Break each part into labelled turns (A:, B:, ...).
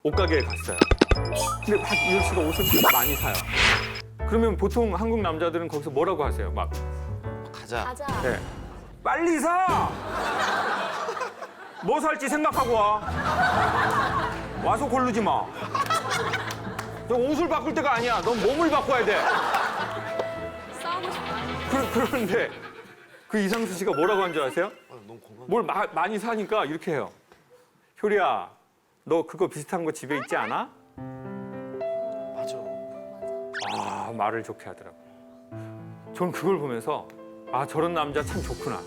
A: 옷가게에 갔어요. 근데 막 이효리 씨가 옷을 많이 사요. 그러면 보통 한국 남자들은 거기서 뭐라고 하세요? 막
B: 가자.
C: 가자.
A: 네. 빨리 사! 뭐 살지 생각하고 와. 와서 고르지 마. 너 옷을 바꿀 때가 아니야. 넌 몸을 바꿔야 돼.
C: 싸우고 싶다.
A: 그런데 그 이상수 씨가 뭐라고 한 줄 아세요?
B: 너무 공감.
A: 뭘 많이 사니까 이렇게 해요. 효리야, 너 그거 비슷한 거 집에 있지 않아?
B: 맞아.
A: 아, 말을 좋게 하더라고요. 전 그걸 보면서 아, 저런 남자 참 좋구나.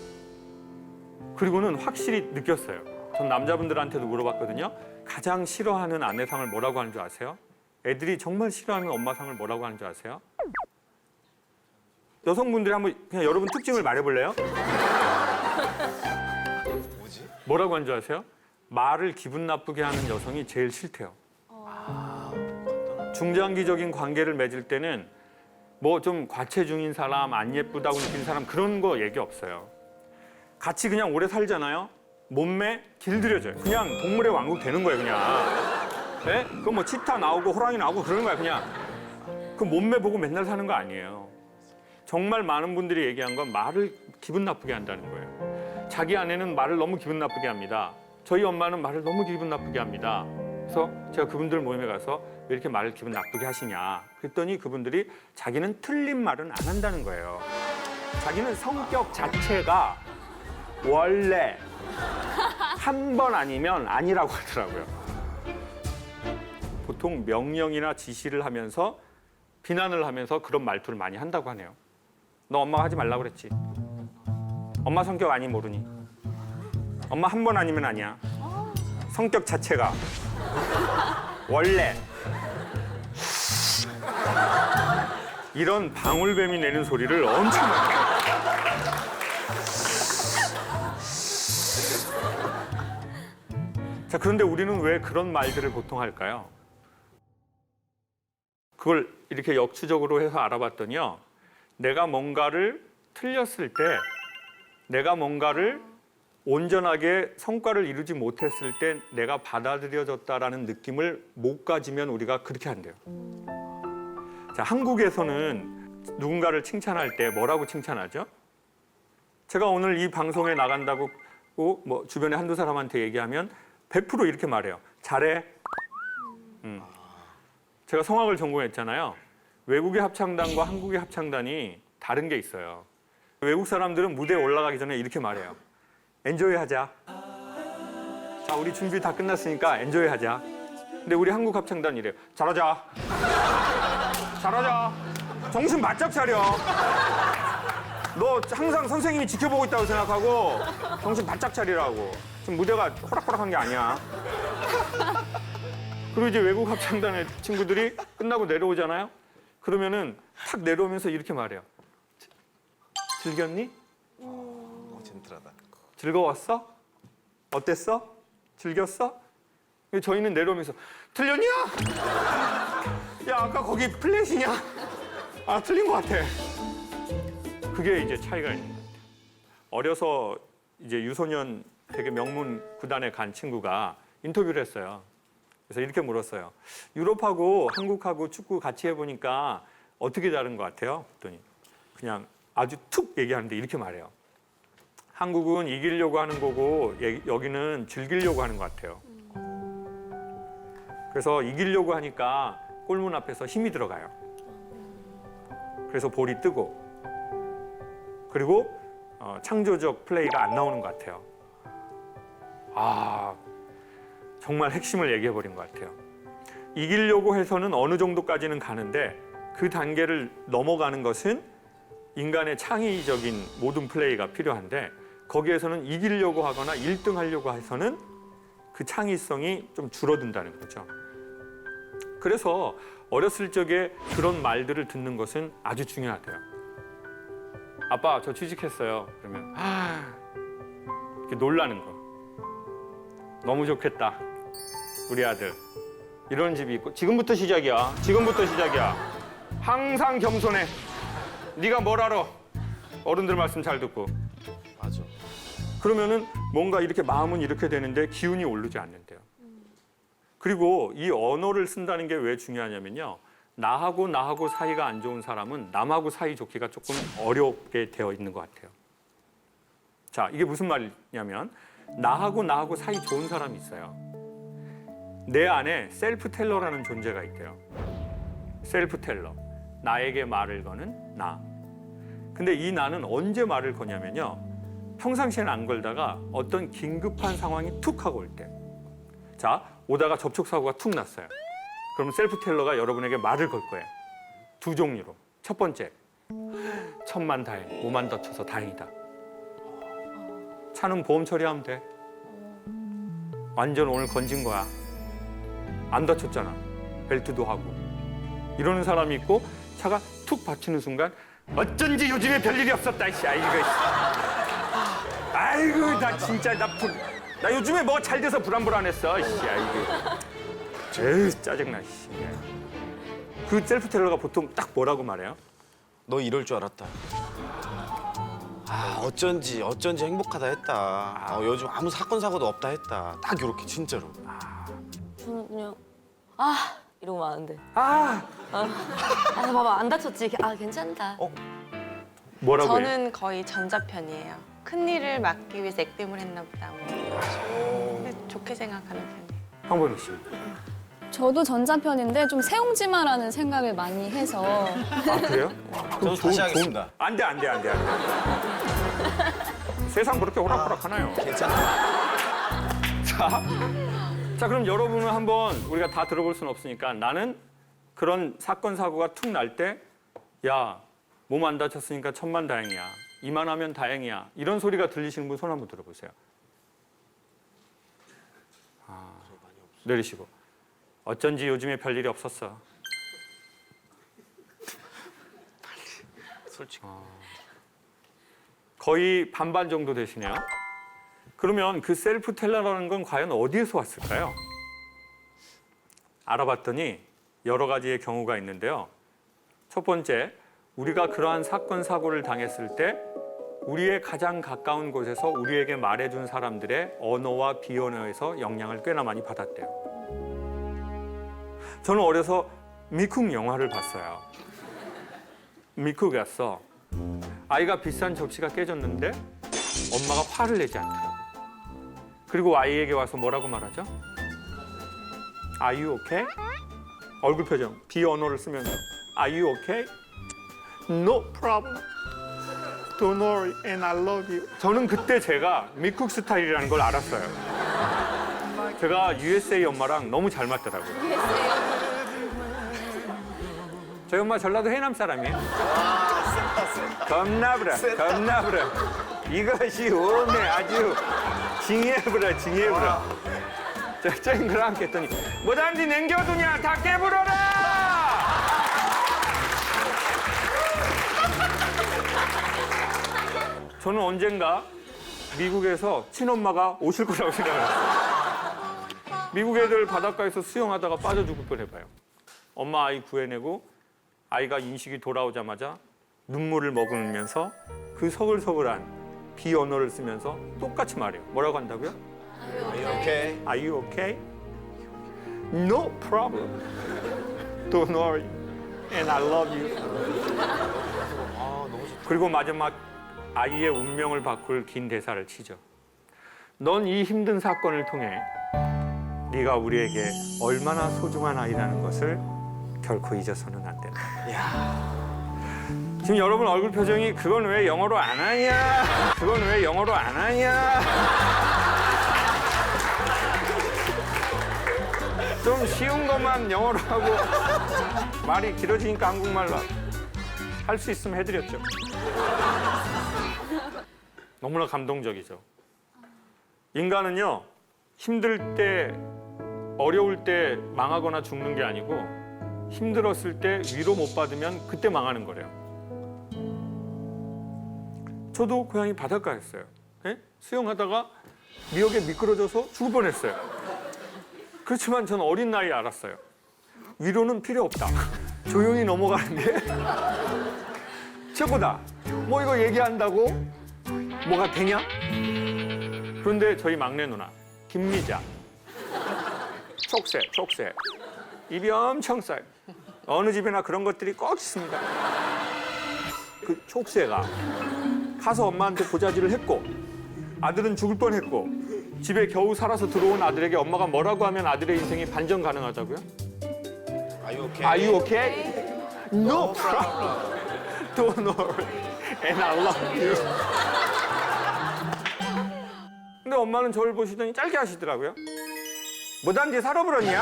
A: 그리고는 확실히 느꼈어요. 전 남자분들한테도 물어봤거든요. 가장 싫어하는 아내상을 뭐라고 하는 줄 아세요? 애들이 정말 싫어하는 엄마상을 뭐라고 하는 줄 아세요? 여성분들이 한번 그냥 여러분 특징을 말해볼래요?
B: 뭐지?
A: 뭐라고 하는 줄 아세요? 말을 기분 나쁘게 하는 여성이 제일 싫대요. 중장기적인 관계를 맺을 때는 뭐 좀 과체중인 사람, 안 예쁘다고 느끼는 사람 그런 거 얘기 없어요. 같이 그냥 오래 살잖아요. 몸매 길들여져요. 그냥 동물의 왕국 되는 거예요, 그냥. 네? 그럼 뭐 치타 나오고 호랑이 나오고 그러는 거야, 그냥. 그 몸매 보고 맨날 사는 거 아니에요. 정말 많은 분들이 얘기한 건 말을 기분 나쁘게 한다는 거예요. 자기 아내는 말을 너무 기분 나쁘게 합니다. 저희 엄마는 말을 너무 기분 나쁘게 합니다. 그래서 제가 그분들 모임에 가서 왜 이렇게 말을 기분 나쁘게 하시냐 그랬더니 그분들이 자기는 틀린 말은 안 한다는 거예요. 자기는 성격 자체가 원래 한 번 아니면 아니라고 하더라고요. 보통 명령이나 지시를 하면서 비난을 하면서 그런 말투를 많이 한다고 하네요. 너 엄마가 하지 말라고 그랬지. 엄마 성격 아니 모르니. 엄마 한 번 아니면 아니야. 성격 자체가 원래 이런 방울뱀이 내는 소리를 엄청 많이 해요. 자, 그런데 우리는 왜 그런 말들을 보통 할까요? 그걸 이렇게 역추적으로 해서 알아봤더니요. 내가 뭔가를 틀렸을 때, 내가 뭔가를 온전하게 성과를 이루지 못했을 때 내가 받아들여졌다라는 느낌을 못 가지면 우리가 그렇게 한대요. 자, 한국에서는 누군가를 칭찬할 때 뭐라고 칭찬하죠? 제가 오늘 이 방송에 나간다고 뭐 주변에 한두 사람한테 얘기하면 100% 이렇게 말해요. 잘해. 제가 성악을 전공했잖아요. 외국의 합창단과 한국의 합창단이 다른 게 있어요. 외국 사람들은 무대에 올라가기 전에 이렇게 말해요. 엔조이 하자. 자, 우리 준비 다 끝났으니까 엔조이 하자. 근데 우리 한국 합창단 이래요. 잘하자. 잘하자. 정신 바짝 차려. 너 항상 선생님이 지켜보고 있다고 생각하고 정신 바짝 차리라고. 지금 무대가 호락호락한 게 아니야. 그리고 이제 외국 합창단의 친구들이 끝나고 내려오잖아요. 그러면은 탁 내려오면서 이렇게 말해요. 즐겼니?
B: 젠틀하다.
A: 즐거웠어? 어땠어? 즐겼어? 저희는 내려오면서 틀렸냐? 야, 아까 거기 플랫이냐? 아, 틀린 것 같아. 그게 이제 차이가 있는 것 같아요. 어려서 이제 유소년 되게 명문 구단에 간 친구가 인터뷰를 했어요. 그래서 이렇게 물었어요. 유럽하고 한국하고 축구 같이 해보니까 어떻게 다른 것 같아요? 그랬더니 그냥 아주 툭 얘기하는데 이렇게 말해요. 한국은 이기려고 하는 거고 여기는 즐기려고 하는 것 같아요. 그래서 이기려고 하니까 골문 앞에서 힘이 들어가요. 그래서 볼이 뜨고 그리고 창조적 플레이가 안 나오는 것 같아요. 아, 정말 핵심을 얘기해버린 것 같아요. 이기려고 해서는 어느 정도까지는 가는데 그 단계를 넘어가는 것은 인간의 창의적인 모든 플레이가 필요한데 거기에서는 이기려고 하거나 1등 하려고 해서는 그 창의성이 좀 줄어든다는 거죠. 그래서 어렸을 적에 그런 말들을 듣는 것은 아주 중요하대요. 아빠, 저 취직했어요. 그러면 이렇게 놀라는 거. 너무 좋겠다. 우리 아들. 이런 집이 있고 지금부터 시작이야. 지금부터 시작이야. 항상 겸손해. 네가 뭘 알아? 어른들 말씀 잘 듣고.
B: 맞아.
A: 그러면은 뭔가 이렇게 마음은 이렇게 되는데 기운이 오르지 않는데요. 그리고 이 언어를 쓴다는 게 왜 중요하냐면요. 나하고 사이가 안 좋은 사람은 남하고 사이 좋기가 조금 어렵게 되어 있는 것 같아요. 자, 이게 무슨 말이냐면 나하고 사이 좋은 사람이 있어요. 내 안에 셀프 텔러라는 존재가 있대요. 셀프 텔러. 나에게 말을 거는 나. 근데 이 나는 언제 말을 거냐면요. 평상시에는 안 걸다가 어떤 긴급한 상황이 툭 하고 올 때. 자, 오다가 접촉사고가 툭 났어요. 그럼 셀프 텔러가 여러분에게 말을 걸 거예요. 두 종류로. 첫 번째, 천만다행, 몸 안 다쳐서 다행이다. 차는 보험 처리하면 돼. 완전 오늘 건진 거야. 안 다쳤잖아. 벨트도 하고. 이러는 사람이 있고 차가 툭 받치는 순간 어쩐지 요즘에 별일이 없었다. 이씨. 아이고 나 진짜 나 요즘에 뭐가 잘 돼서 불안했어. 이씨. 에휴 짜증나. 이씨. 그 셀프 텔러가 보통 딱 뭐라고 말해요?
B: 너 이럴 줄 알았다. 아, 어쩐지 행복하다 했다. 요즘 아무 사건 사고도 없다 했다. 딱 이렇게 진짜로.
D: 저는 그냥 이러고 마는데.
A: 아
D: 봐봐 안 다쳤지. 괜찮다.
A: 뭐라고 해요?
C: 저는 거의 전자편이에요. 큰 일을 막기 위해서 액땜을 했나 보다. 근데 좋게 생각하는 편이에요.
A: 황보경 씨.
E: 저도 전자편인데 좀 세웅지마라는 생각을 많이 해서
A: 아 그래요?
B: 저는 다시 하겠습니다.
A: 안 돼. 세상 그렇게 호락호락하나요?
B: 괜찮아.
A: 자, 그럼 여러분은 한번 우리가 다 들어볼 수는 없으니까 나는 그런 사건 사고가 툭 날 때 야, 몸 안 다쳤으니까 천만다행이야. 이만하면 다행이야. 이런 소리가 들리시는 분 손 한번 들어보세요. 내리시고. 어쩐지 요즘에 별일이 없었어.
B: 솔직히.
A: 거의 반반 정도 되시네요. 그러면 그 셀프 텔러라는 건 과연 어디에서 왔을까요? 알아봤더니 여러 가지의 경우가 있는데요. 첫 번째, 우리가 그러한 사건, 사고를 당했을 때 우리의 가장 가까운 곳에서 우리에게 말해준 사람들의 언어와 비언어에서 영향을 꽤나 많이 받았대요. 저는 어려서 미국 영화를 봤어요. 미국에 갔어. 아이가 비싼 접시가 깨졌는데 엄마가 화를 내지 않더라고요. 그리고 아이에게 와서 뭐라고 말하죠? Are you okay? 얼굴 표정, 비언어를 쓰면서 Are you okay? No problem. Don't worry and I love you. 저는 그때 제가 미국 스타일이라는 걸 알았어요. 제가 USA 엄마랑 너무 잘 맞더라고요. 저희 엄마 전라도 해남 사람이에요. 겁나부라. 이것이 오네 아주 징해부라. 저희 그랑 했더니 뭐단지 냉겨두냐 다 깨부러라. 저는 언젠가 미국에서 친엄마가 오실 거라고 생각을 했어요. 미국 애들 바닷가에서 수영하다가 빠져 죽을 뻔해봐요. 엄마 아이 구해내고 아이가 인식이 돌아오자마자 눈물을 머금으면서 그 서글서글한 비언어를 쓰면서 똑같이 말해요. 뭐라고 한다고요?
B: 오케이.
A: Are you okay? No problem. Don't worry. And I love you.
B: 너무 좋다.
A: 그리고 마지막 아이의 운명을 바꿀 긴 대사를 치죠. 넌 이 힘든 사건을 통해 네가 우리에게 얼마나 소중한 아이라는 것을 결코 잊어서는 안 된다. 지금 여러분 얼굴 표정이 그건 왜 영어로 안 하냐? 그건 왜 영어로 안 하냐? 좀 쉬운 것만 영어로 하고 말이 길어지니까 한국말로 할 수 있으면 해드렸죠. 너무나 감동적이죠. 인간은요, 힘들 때, 어려울 때 망하거나 죽는 게 아니고 힘들었을 때 위로 못 받으면 그때 망하는 거래요. 저도 고향이 바닷가였어요. 예? 수영하다가 미역에 미끄러져서 죽을 뻔했어요. 그렇지만 저는 어린 나이에 알았어요. 위로는 필요 없다. 조용히 넘어가는 게 최고다. 뭐 이거 얘기한다고 뭐가 되냐? 그런데 저희 막내 누나 김미자 촉새. 입이 엄청 싸요. 어느 집에나 그런 것들이 꼭 있습니다. 그 촉새가 가서 엄마한테 보자지를 했고 아들은 죽을 뻔했고 집에 겨우 살아서 들어온 아들에게 엄마가 뭐라고 하면 아들의 인생이 반전 가능하다고요?
B: Are you okay?
A: Are you okay? No problem. Don't worry. And I love you. 근데 엄마는 저를 보시더니 짧게 하시더라고요. 뭐단지 살아버렸냐?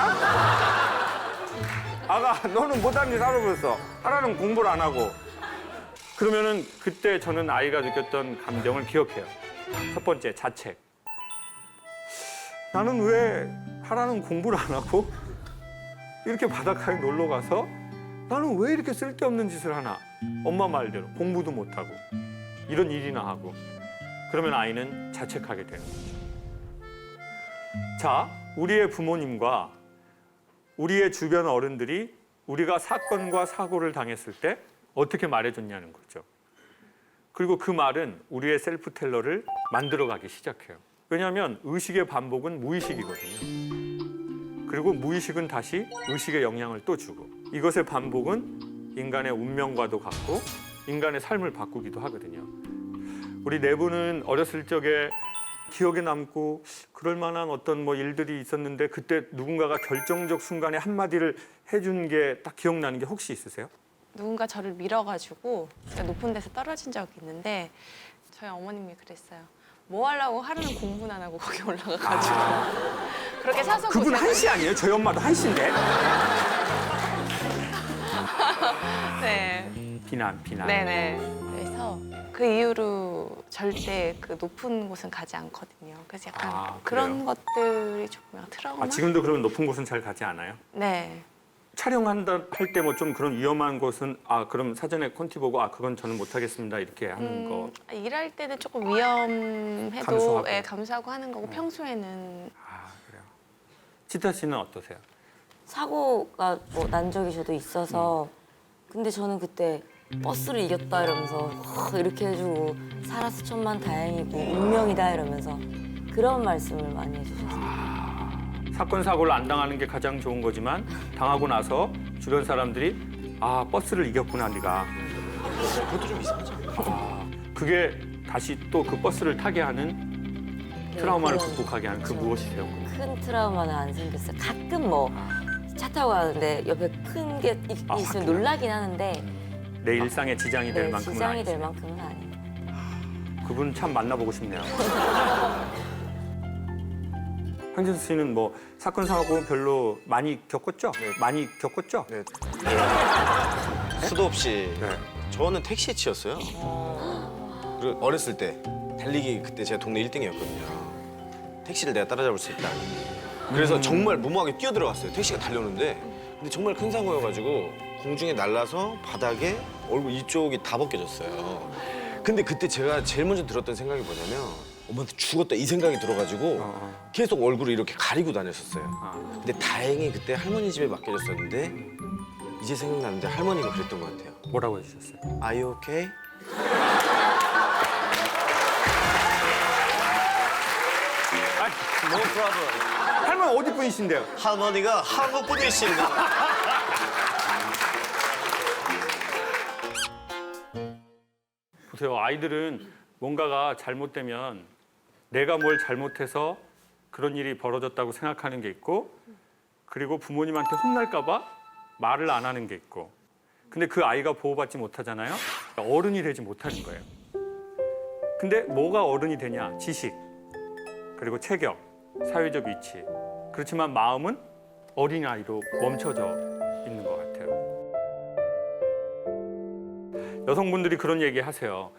A: 아가, 너는 뭐단지 살아버렸어. 하라는 공부를 안 하고. 그러면은 그때 저는 아이가 느꼈던 감정을 기억해요. 첫 번째, 자책. 나는 왜 하라는 공부를 안 하고 이렇게 바닷가에 놀러 가서 나는 왜 이렇게 쓸데없는 짓을 하나? 엄마 말대로 공부도 못하고 이런 일이나 하고 그러면 아이는 자책하게 되는 거죠. 자, 우리의 부모님과 우리의 주변 어른들이 우리가 사건과 사고를 당했을 때 어떻게 말해줬냐는 거죠. 그리고 그 말은 우리의 셀프텔러를 만들어가기 시작해요. 왜냐하면 의식의 반복은 무의식이거든요. 그리고 무의식은 다시 의식의 영향을 또 주고 이것의 반복은 인간의 운명과도 같고 인간의 삶을 바꾸기도 하거든요. 우리 네 분은 어렸을 적에 기억에 남고 그럴 만한 어떤 뭐 일들이 있었는데 그때 누군가가 결정적 순간에 한마디를 해준 게 딱 기억나는 게 혹시 있으세요?
C: 누군가 저를 밀어가지고 제가 높은 데서 떨어진 적이 있는데 저희 어머님이 그랬어요. 뭐 하려고 하루는 공부는 안 하고 거기 올라가가지고 그렇게 사서
A: 그분 한씨 아니에요? 저희 엄마도 한씨인데.
C: 네.
A: 비난.
C: 네네. 그래서 그 이후로 절대 그 높은 곳은 가지 않거든요. 그래서 약간
A: 아,
C: 그런 것들이 조금 약간 트라우마?
A: 지금도 그러면 높은 곳은 잘 가지 않아요?
C: 네.
A: 촬영한다 할 때 뭐 좀 그런 위험한 곳은 그럼 사전에 콘티 보고 그건 저는 못하겠습니다 이렇게 하는 거.
C: 일할 때는 조금 위험해도
A: 감수하고.
C: 감수하고 하는 거고 평소에는
A: 그래요. 치타 씨는 어떠세요?
D: 사고가 뭐 난 적이 저도 있어서 근데 저는 그때 버스를 이겼다 이러면서 이렇게 해주고 살아서 천만 다행이고 운명이다 이러면서 그런 말씀을 많이 해주셨어요.
A: 사건 사고를 안 당하는 게 가장 좋은 거지만 당하고 나서 주변 사람들이 버스를 이겼구나 네가.
B: 그것도 좀 이상하죠.
A: 그게 다시 또 그 버스를 타게 하는 트라우마를
D: 그런-
A: 극복하게 하는 그
D: 그렇죠.
A: 무엇이세요?
D: 큰 트라우마는 안 생겼어요. 가끔 뭐 차 타고 가는데 옆에 큰 게 있으면
A: 하긴
D: 놀라긴 하는데
A: 내 일상에 지장이 될
D: 네,
A: 만큼은
D: 지장이
A: 아니지.
D: 될 만큼은 아니에요.
A: 그분 참 만나보고 싶네요. 황진수 씨는 뭐 사건 사고 별로 많이 겪었죠?
B: 네.
A: 많이 겪었죠?
B: 네. 수도 없이
A: 네.
B: 저는 택시에 치였어요. 그리고 어렸을 때 달리기 그때 제가 동네 1등이었거든요. 택시를 내가 따라잡을 수 있다. 그래서 정말 무모하게 뛰어들어갔어요. 택시가 달려오는데 근데 정말 큰 사고여가지고 공중에 날라서 바닥에 얼굴 이쪽이 다 벗겨졌어요. 근데 그때 제가 제일 먼저 들었던 생각이 뭐냐면 엄마한테 죽었다 이 생각이 들어가지고 계속 얼굴을 이렇게 가리고 다녔었어요. 근데 다행히 그때 할머니 집에 맡겨졌었는데 이제 생각나는데 할머니가 그랬던 것 같아요.
A: 뭐라고 해주셨어요?
B: Are you okay? No problem.
A: 할머니 어디 분이신데요?
B: 할머니가 한국 분이십니다.
A: 보세요. 아이들은 뭔가가 잘못되면 내가 뭘 잘못해서 그런 일이 벌어졌다고 생각하는 게 있고 그리고 부모님한테 혼날까 봐 말을 안 하는 게 있고 근데 그 아이가 보호받지 못하잖아요. 어른이 되지 못하는 거예요. 근데 뭐가 어른이 되냐? 지식, 그리고 체격, 사회적 위치. 그렇지만 마음은 어린아이로 멈춰져 있는 것 같아요. 여성분들이 그런 얘기 하세요.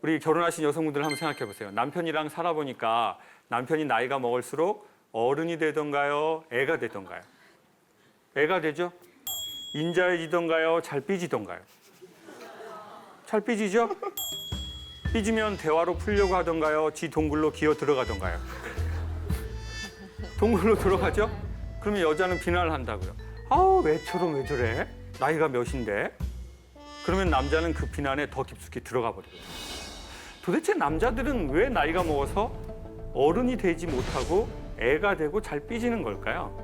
A: 우리 결혼하신 여성분들 한번 생각해 보세요. 남편이랑 살아보니까 남편이 나이가 먹을수록 어른이 되던가요? 애가 되던가요? 애가 되죠? 인자해지던가요? 잘 삐지던가요? 잘 삐지죠? 삐지면 대화로 풀려고 하던가요? 지 동굴로 기어 들어가던가요? 동굴로 들어가죠? 그러면 여자는 비난을 한다고요. 왜처럼 왜 저래? 나이가 몇인데? 그러면 남자는 그 비난에 더 깊숙이 들어가 버리거든요. 도대체 남자들은 왜 나이가 먹어서 어른이 되지 못하고 애가 되고 잘 삐지는 걸까요?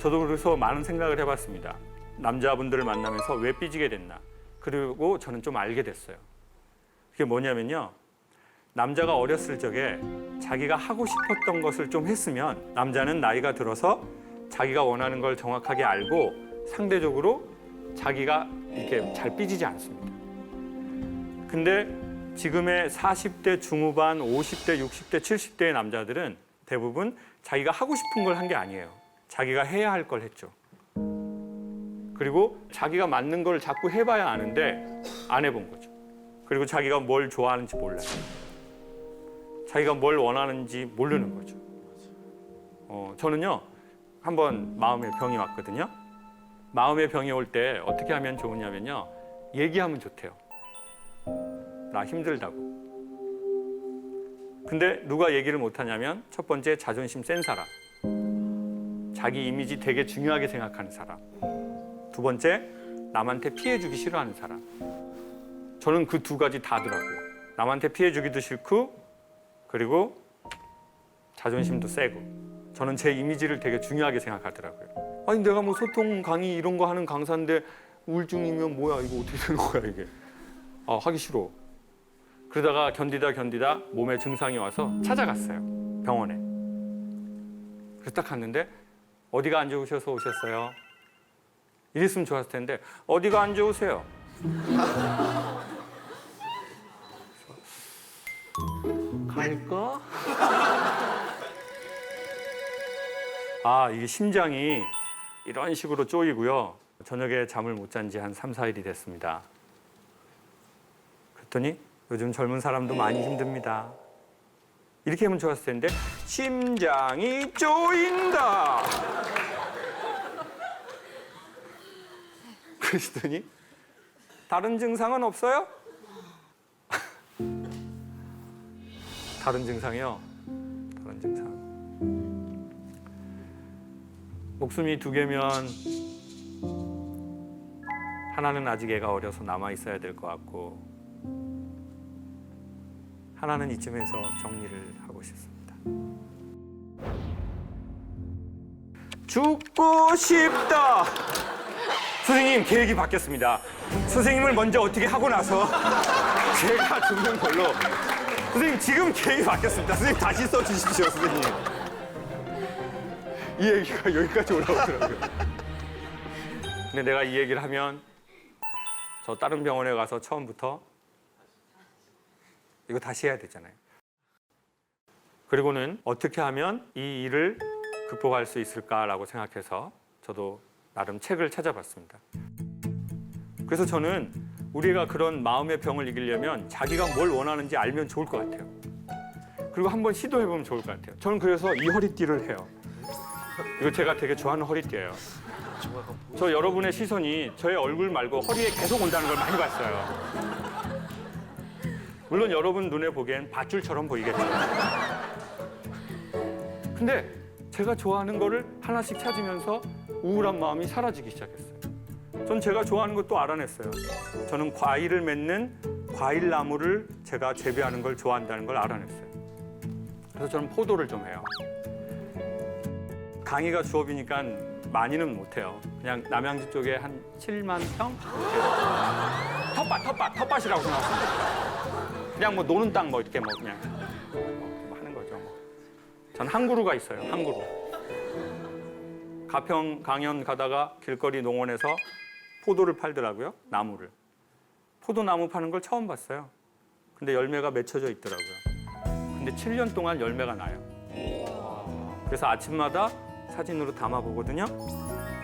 A: 저도 그래서 많은 생각을 해봤습니다. 남자분들을 만나면서 왜 삐지게 됐나. 그리고 저는 좀 알게 됐어요. 그게 뭐냐면요. 남자가 어렸을 적에 자기가 하고 싶었던 것을 좀 했으면 남자는 나이가 들어서 자기가 원하는 걸 정확하게 알고 상대적으로 자기가 이렇게 잘 삐지지 않습니다. 근데 지금의 40대 중후반, 50대, 60대, 70대의 남자들은 대부분 자기가 하고 싶은 걸 한 게 아니에요. 자기가 해야 할 걸 했죠. 그리고 자기가 맞는 걸 자꾸 해봐야 아는데 안 해본 거죠. 그리고 자기가 뭘 좋아하는지 몰라요. 자기가 뭘 원하는지 모르는 거죠. 저는요, 한번 마음의 병이 왔거든요. 마음의 병이 올 때 어떻게 하면 좋으냐면요. 얘기하면 좋대요. 나 힘들다고. 근데 누가 얘기를 못하냐면 첫 번째 자존심 센 사람. 자기 이미지 되게 중요하게 생각하는 사람. 두 번째, 남한테 피해주기 싫어하는 사람. 저는 그 두 가지 다더라고요. 남한테 피해주기도 싫고 그리고 자존심도 세고. 저는 제 이미지를 되게 중요하게 생각하더라고요. 아니 내가 뭐 소통 강의 이런 거 하는 강사인데 우울증이면 뭐야 이거 어떻게 되는 거야 이게. 하기 싫어. 그러다가 견디다 몸에 증상이 와서 찾아갔어요. 병원에. 그래서 딱 갔는데 어디가 안 좋으셔서 오셨어요? 이랬으면 좋았을 텐데 어디가 안 좋으세요? 갈까? 이게 심장이 이런 식으로 쪼이고요. 저녁에 잠을 못 잔 지 한 3, 4일이 됐습니다. 그랬더니 요즘 젊은 사람도 많이 힘듭니다. 이렇게 하면 좋았을 텐데 심장이 쪼인다. 그러시더니 다른 증상은 없어요? 다른 증상이요? 다른 증상. 목숨이 두 개면 하나는 아직 애가 어려서 남아 있어야 될 것 같고 하나는 이쯤에서 정리를 하고 싶습니다. 죽고 싶다. 선생님 계획이 바뀌었습니다. 선생님을 먼저 어떻게 하고 나서 제가 죽는 걸로. 선생님 지금 계획이 바뀌었습니다. 선생님 다시 써주십시오. 선생님. 이 얘기가 여기까지 올라오더라고요. 근데 내가 이 얘기를 하면 저 다른 병원에 가서 처음부터 이거 다시 해야 되잖아요. 그리고는 어떻게 하면 이 일을 극복할 수 있을까라고 생각해서 저도 나름 책을 찾아봤습니다. 그래서 저는 우리가 그런 마음의 병을 이기려면 자기가 뭘 원하는지 알면 좋을 것 같아요. 그리고 한번 시도해보면 좋을 것 같아요. 저는 그래서 이 허리띠를 해요. 이거 제가 되게 좋아하는 허리띠예요. 저 여러분의 시선이 저의 얼굴 말고 허리에 계속 온다는 걸 많이 봤어요. 물론 여러분 눈에 보기엔 밧줄처럼 보이겠죠. 근데 제가 좋아하는 거를 하나씩 찾으면서 우울한 마음이 사라지기 시작했어요. 전 제가 좋아하는 것도 알아냈어요. 저는 과일을 맺는 과일 나무를 제가 재배하는 걸 좋아한다는 걸 알아냈어요. 그래서 저는 포도를 좀 해요. 강의가 주업이니까 많이는 못해요. 그냥 남양주 쪽에 한 7만 평? 텃밭이라고 생각하시면 그냥 뭐 노는 땅 뭐 이렇게 뭐 그냥 뭐 하는 거죠. 전 한 그루가 있어요. 한 그루. 가평 강연 가다가 길거리 농원에서 포도를 팔더라고요. 나무를. 포도나무 파는 걸 처음 봤어요. 근데 열매가 맺혀져 있더라고요. 근데 7년 동안 열매가 나요. 그래서 아침마다 사진으로 담아보거든요.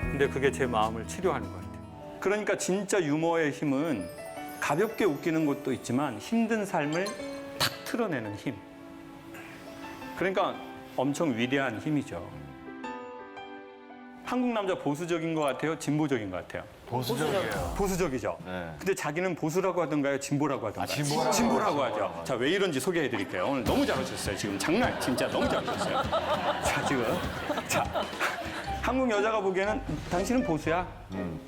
A: 근데 그게 제 마음을 치료하는 것 같아요. 그러니까 진짜 유머의 힘은 가볍게 웃기는 것도 있지만 힘든 삶을 탁 틀어내는 힘. 그러니까 엄청 위대한 힘이죠. 한국 남자 보수적인 것 같아요? 진보적인 것 같아요?
F: 보수적이에요.
A: 보수적이죠.
F: 네.
A: 근데 자기는 보수라고 하던가요? 진보라고 하던가요?
F: 진보라고
A: 하죠. 자, 왜 이런지 소개해 드릴게요. 오늘 너무 잘 오셨어요. 지금 장난 진짜 너무 잘 오셨어요. 자, 지금. 자, 한국 여자가 보기에는 당신은 보수야.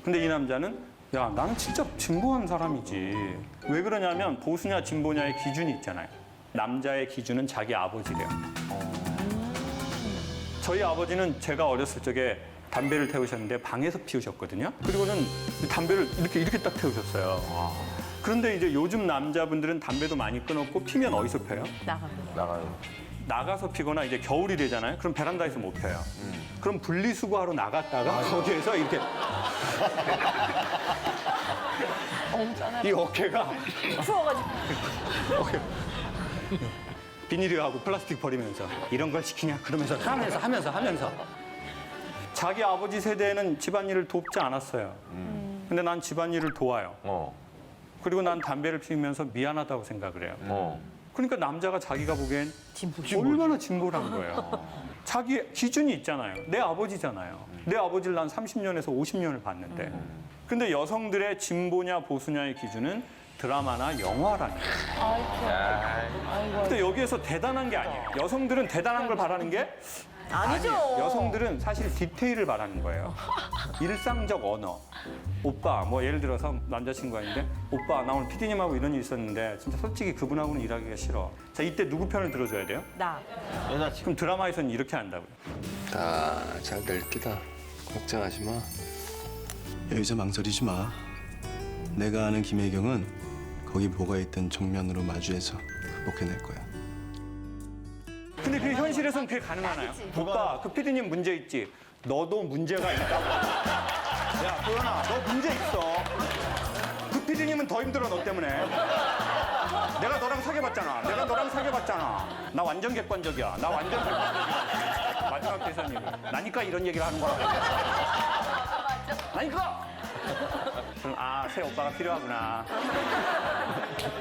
A: 근데 이 남자는 야, 나는 진짜 진보한 사람이지. 왜 그러냐면 보수냐 진보냐의 기준이 있잖아요. 남자의 기준은 자기 아버지래요. 저희 아버지는 제가 어렸을 적에 담배를 태우셨는데 방에서 피우셨거든요. 그리고는 담배를 이렇게 딱 태우셨어요. 그런데 이제 요즘 남자분들은 담배도 많이 끊었고 피면 어디서 펴요?
B: 나가요.
A: 나가서 피거나 이제 겨울이 되잖아요. 그럼 베란다에서 못 펴요. 그럼 분리수거하러 나갔다가 거기에서 이렇게 이 어깨가 추워가지고 비닐하고 플라스틱 버리면서 이런 걸 시키냐 그러면서 하면서 자기 아버지 세대에는 집안일을 돕지 않았어요. 근데 난 집안일을 도와요. 그리고 난 담배를 피우면서 미안하다고 생각을 해요. 그러니까 남자가 자기가 보기엔 얼마나 진보란 거예요. 자기 기준이 있잖아요. 내 아버지잖아요. 내 아버지를 난 30년에서 50년을 봤는데. 근데 여성들의 진보냐 보수냐의 기준은 드라마나 영화라는 거예요. 근데 여기에서 대단한 게 아니에요. 여성들은 대단한 걸 바라는 게 아니죠. 여성들은 사실 디테일을 바라는 거예요. 일상적 언어. 오빠, 뭐 예를 들어서 남자친구가 있는데 오빠, 나 오늘 PD님하고 이런 일 있었는데 진짜 솔직히 그분하고는 일하기가 싫어. 자, 이때 누구 편을 들어줘야 돼요?
D: 나.
A: 그럼 드라마에서는 이렇게 한다고요.
F: 다 잘 될 기다. 걱정하지 마. 여기서 망설이지 마. 내가 아는 김혜경은 거기 뭐가 있든 정면으로 마주해서 극복해낼 거야.
A: 근데 그 현실에서는 그게 가능하나요? 오빠, 그 PD님 문제 있지? 너도 문제가 있다고. 야, 도연아, 너 문제 있어. 그 PD님은 더 힘들어, 너 때문에. 내가 너랑 사귀어봤잖아. 나 완전 객관적이야. 마지막 대사님. 나니까 이런 얘기를 하는 거야. 나니까! 그럼, 새 오빠가 필요하구나.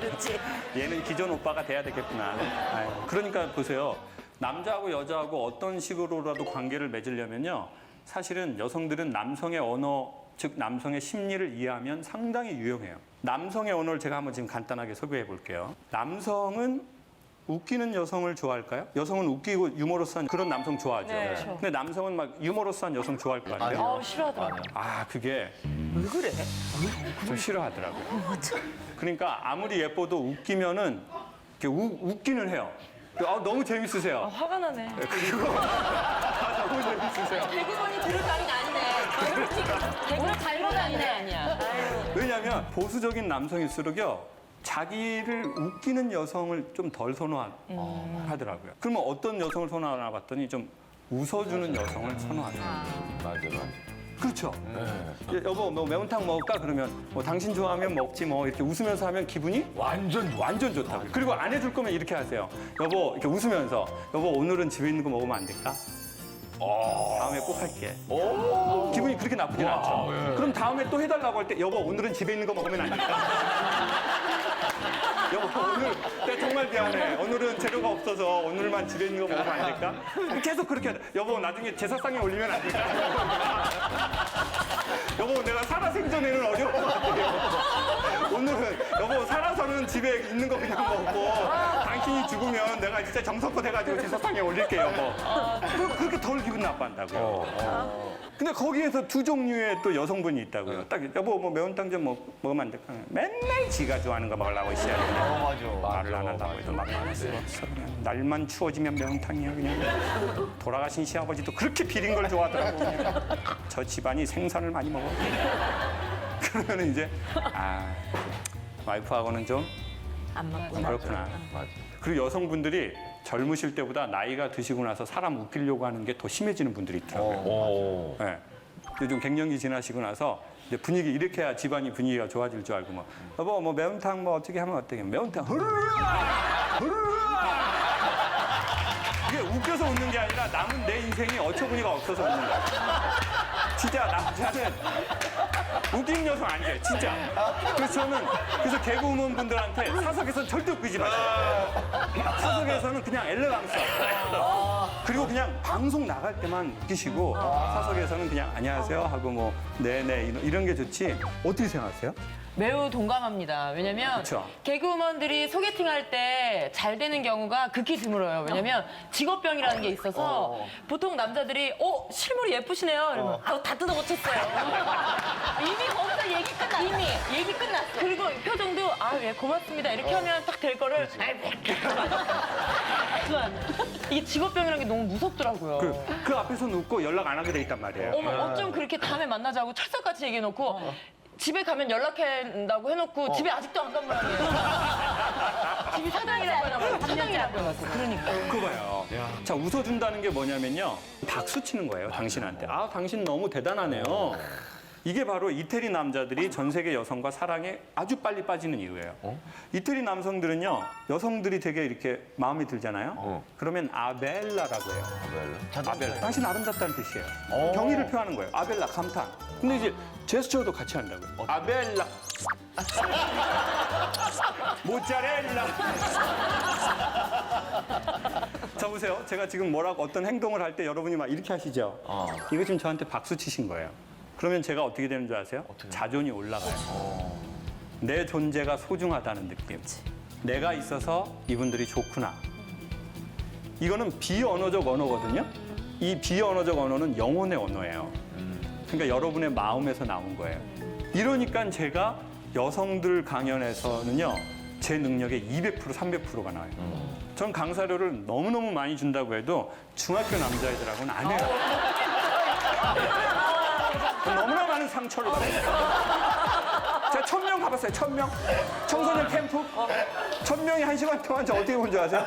D: 그렇지.
A: 얘는 기존 오빠가 돼야 되겠구나. 아유, 그러니까 보세요. 남자하고 여자하고 어떤 식으로라도 관계를 맺으려면요. 사실은 여성들은 남성의 언어, 즉 남성의 심리를 이해하면 상당히 유용해요. 남성의 언어를 제가 한번 지금 간단하게 소개해 볼게요. 남성은 웃기는 여성을 좋아할까요? 여성은 웃기고 유머러스한 그런 남성 좋아하죠. 근데 남성은 막 유머러스한 여성 좋아할 것 같아요.
D: 싫어하더라고.
A: 그게 왜 그래? 좀 싫어하더라고요. 그러니까 아무리 예뻐도 웃기면은 이렇게 웃기는 해요. 너무 재밌으세요.
D: 화가 나네.
A: 그리고 너무 재밌으세요.
D: 대구분이 들을 따위는 아니네. 대구를 잘못 아니야.
A: 왜냐하면 보수적인 남성일수록요. 자기를 웃기는 여성을 좀 덜 선호하더라고요. 그러면 어떤 여성을 선호하나 봤더니 좀 웃어주는 여성을 선호하더라고요.
B: 맞아.
A: 그렇죠. 여보, 뭐 매운탕 먹을까? 그러면 뭐 당신 좋아하면 먹지 뭐 이렇게 웃으면서 하면 기분이 완전 좋다고요. 그리고 안 해줄 거면 이렇게 하세요. 여보, 이렇게 웃으면서 여보 오늘은 집에 있는 거 먹으면 안 될까? 다음에 꼭 할게. 기분이 그렇게 나쁘진 않죠. 그럼 다음에 또 해달라고 할 때 여보 오늘은 집에 있는 거 먹으면 안 될까? 여보 오늘 내가 정말 미안해. 오늘은 재료가 없어서 오늘만 집에 있는 거 먹으면 안 될까? 계속 그렇게 하다. 여보 나중에 제사상에 올리면 안 될까? 여보 내가 살아 생전에는 어려운 것 같아요. 오늘은 여보 살아서는 집에 있는 거 그냥 먹고 당신이 죽으면 내가 진짜 정성껏 해가지고 제사상에 올릴게요. 여보. 그렇게 덜 기분 나빠한다고요. 근데 거기에서 두 종류의 또 여성분이 있다고요. 딱 여보 뭐 매운탕 좀 먹으면 안 될까? 맨날 지가 좋아하는 거 먹으려고 있어야 돼. 말을 안 하려고 해도 막 말할 수가 없어. 그냥 날만 추워지면 매운탕이야 그냥. 돌아가신 시아버지도 그렇게 비린 걸 좋아하더라고. 그냥. 저 집안이 생선을 많이 먹어. 그러면 이제 와이프하고는 좀
D: 안 맞구나.
A: 그렇구나. 그리고 여성분들이 젊으실 때보다 나이가 드시고 나서 사람 웃기려고 하는 게 더 심해지는 분들이 있더라고요. 네. 요즘 갱년기 지나시고 나서 이제 분위기 이렇게 해야 집안이 분위기가 좋아질 줄 알고 뭐 여보 뭐 매운탕 뭐 어떻게 하면 어떻게 매운탕 흐르르 이게 웃겨서 웃는 게 아니라 남은 내 인생이 어처구니가 없어서 웃는 거야. 진짜 남자는 웃긴 여성 아니에요, 진짜. 그래서 개그우먼 분들한테 사석에서 절대 웃기지 마세요. 사석에서는 그냥 엘레강스. 그리고 그냥 방송 나갈 때만 웃기시고 사석에서는 그냥 안녕하세요 하고 뭐 네네 이런 게 좋지. 어떻게 생각하세요?
G: 매우 동감합니다. 왜냐면
A: 그쵸.
G: 개그우먼들이 소개팅할 때 잘 되는 경우가 극히 드물어요. 왜냐면 직업병이라는 게 있어서 보통 남자들이 실물이 예쁘시네요. 이러면 다 뜯어 고쳤어요. 이미 거기서 얘기 끝났어. 이미 얘기 끝났어. 그리고 표정도 예 고맙습니다. 이렇게 하면 딱 될 거를 이게 직업병이라는 게 너무 무섭더라고요.
A: 그 앞에서 웃고 연락 안 하게 돼 있단 말이에요.
G: 어쩜 그렇게 다음에 만나자고 철석같이 얘기해놓고 집에 가면 연락한다고 해놓고 집에 아직도 안 간 모양이에요. 집이 사당이라고 해놓고 사당이라고 해놓고 그러니까.
A: 그거 봐요. 자, 웃어준다는 게 뭐냐면요. 박수 치는 거예요, 당신한테. 당신 너무 대단하네요. 이게 바로 이태리 남자들이 전 세계 여성과 사랑에 아주 빨리 빠지는 이유예요. 이태리 남성들은요, 여성들이 되게 이렇게 마음에 들잖아요. 그러면 아벨라라고 해요. 아벨라. 당신 아름답다는 뜻이에요. 경의를 표하는 거예요. 아벨라, 감탄. 근데 이제 제스처도 같이 한다고요. 아벨라. 모짜렐라. 자, 보세요. 제가 지금 어떤 행동을 할 때 여러분이 막 이렇게 하시죠? 이거 지금 저한테 박수 치신 거예요. 그러면 제가 어떻게 되는 줄 아세요? 자존이 올라가요. 내 존재가 소중하다는 느낌. 내가 있어서 이분들이 좋구나. 이거는 비언어적 언어거든요. 이 비언어적 언어는 영혼의 언어예요. 그러니까 여러분의 마음에서 나온 거예요. 이러니까 제가 여성들 강연에서는요, 제 능력의 200%, 300%가 나와요. 전 강사료를 너무너무 많이 준다고 해도 중학교 남자애들하고는 안 해요. 너무나 많은 상처를 받아요. 제가 1000명 가봤어요, 1000명. 청소년 캠프. 1000명이 1시간 동안 저 어떻게 본 줄 아세요?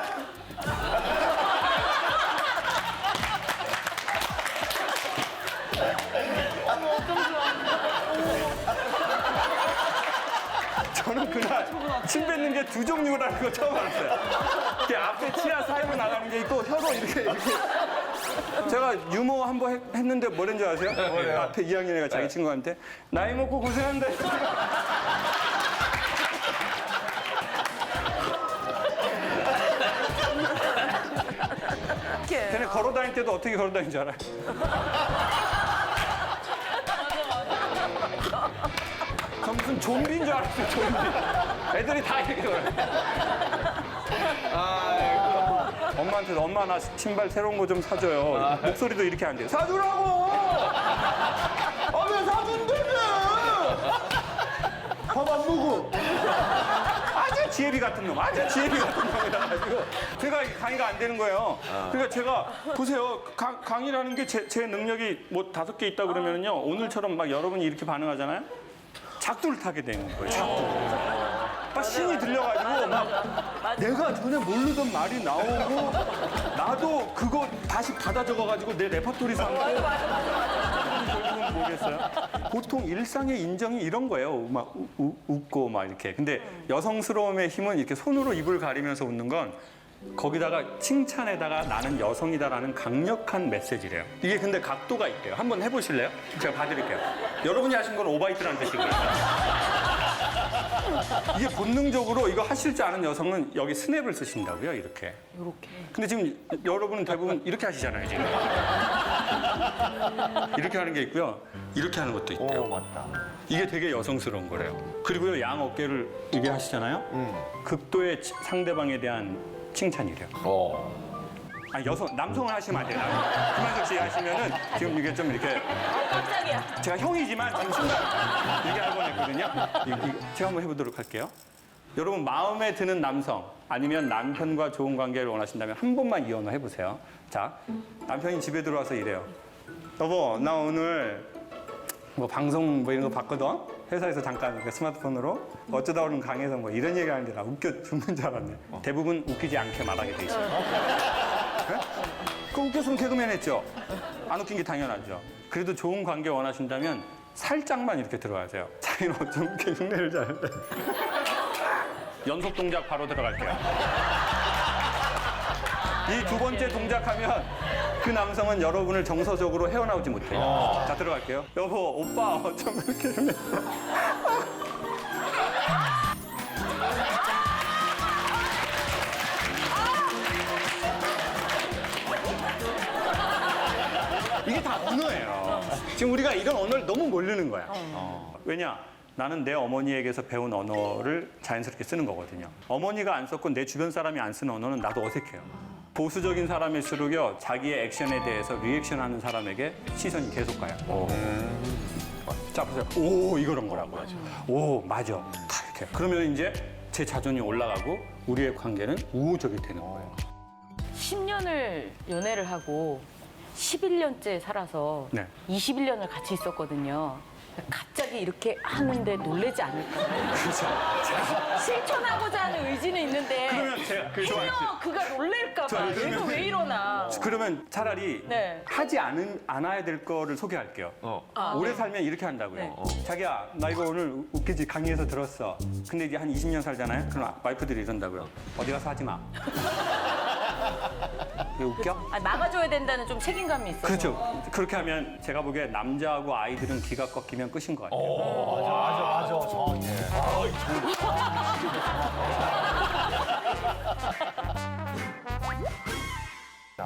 A: 저는 그날 침 뱉는 게 두 종류라는 거 처음 알았어요. 이렇게 앞에 치아 사이로 나가는 게 있고 혀로 이렇게. 제가 유머 한 번 했는데 뭐랬는 줄 아세요? 앞에 2학년 애가 자기 친구한테 나이 먹고 고생한다. 걔네 걸어 다닐 때도 어떻게 걸어 다니는 줄 알아요? 저 무슨 좀비인 줄 알았어요, 좀비. 애들이 다 이렇게 걸어요. 엄마한테 엄마 나 신발 새로운 거 좀 사줘요. 목소리도 이렇게 안 돼요. 사주라고! 왜 사준다며! 밥 안 먹어. 아주 지혜비 같은 놈, 아주 지혜비 같은 놈이라 가지고 제가 강의가 안 되는 거예요. 그러니까 제가 보세요, 강의라는 게 제 능력이 뭐 5개 있다 그러면요, 오늘처럼 막 여러분이 이렇게 반응하잖아요. 작두를 타게 되는 거예요. 작두. 막 신이 들려가지고 막 내가 전에 모르던 말이 나오고 나도 그거 다시 받아 적어가지고 내 레퍼토리 삼고. 결국은 뭐겠어요? 보통 일상의 인정이 이런 거예요. 막 웃고 막 이렇게. 근데 여성스러움의 힘은 이렇게 손으로 입을 가리면서 웃는 건 거기다가 칭찬에다가 나는 여성이다라는 강력한 메시지래요. 이게 근데 각도가 있대요. 한번 해보실래요? 제가 봐드릴게요. 여러분이 하신 건 오바이트라는 뜻이고요. 이게 본능적으로 이거 하실 줄 아는 여성은 여기 스냅을 쓰신다고요, 이렇게. 이렇게. 근데 지금 여러분은 대부분 이렇게 하시잖아요, 지금. 이렇게 하는 게 있고요. 이렇게 하는 것도 있대요.
B: 맞다.
A: 이게 되게 여성스러운 거래요. 그리고요, 양 어깨를 이게 하시잖아요. 극도의 상대방에 대한 칭찬이래요. 남성을 하시면 안 돼요. 김한석 씨 하시면은 지금 이게 좀 이렇게.
G: 깜짝이야.
A: 제가 형이지만 지금 순간 이게 할 뻔했거든요. 제가 한번 해보도록 할게요. 여러분 마음에 드는 남성 아니면 남편과 좋은 관계를 원하신다면 한 번만 이 언어 해보세요. 자, 남편이 집에 들어와서 이래요. 여보, 나 오늘 뭐 방송 뭐 이런 거 봤거든. 회사에서 잠깐 이렇게 스마트폰으로 어쩌다 오는 강의에서 뭐 이런 얘기 하는데 나 웃겨 죽는 줄 알았네. 대부분 웃기지 않게 말하게 돼 있어요. 그래? 그 웃겼으면 개그맨 했죠. 안 웃긴 게 당연하죠. 그래도 좋은 관계 원하신다면 살짝만 이렇게 들어가세요. 자기는 어쩜 이렇게 흉내를 잘하는데. 연속 동작 바로 들어갈게요. 이 두 번째 동작하면 그 남성은 여러분을 정서적으로 헤어나오지 못해요. 자, 들어갈게요. 여보, 오빠 어쩜 이렇게 흉내. 이게 다 언어예요. 지금 우리가 이런 언어를 너무 모르는 거야. 왜냐? 나는 내 어머니에게서 배운 언어를 자연스럽게 쓰는 거거든요. 어머니가 안 썼고 내 주변 사람이 안 쓰는 언어는 나도 어색해요. 보수적인 사람일수록요, 자기의 액션에 대해서 리액션하는 사람에게 시선이 계속 가요. 자, 보세요. 오, 이거란 거라고요. 오, 맞아. 다 이렇게. 그러면 이제 제 자존이 올라가고 우리의 관계는 우호적이 되는 거예요.
H: 10년을 연애를 하고 11년째 살아서
A: 네.
H: 21년을 같이 있었거든요. 갑자기 이렇게 하는데 놀라지 않을까요?
A: 그렇죠.
H: 실천하고자 하는 의지는 있는데
A: 그러면 제가
H: 해요 그가 놀랄까 봐. 얘가 왜 이러나.
A: 그러면 차라리
H: 네.
A: 하지 않아야 될 거를 소개할게요. 오래 살면 이렇게 한다고요. 자기야, 나 이거 오늘 웃기지? 강의에서 들었어. 근데 이제 한 20년 살잖아요? 그럼 와이프들이 이런다고요. 어디 가서 하지 마. 왜 웃겨?
H: 아, 막아줘야 된다는 좀 책임감이 있어요.
A: 그렇죠. 그렇게 하면 제가 보기에 남자하고 아이들은 기가 꺾이면 끝인 것 같아요.
I: 맞아. 정확해.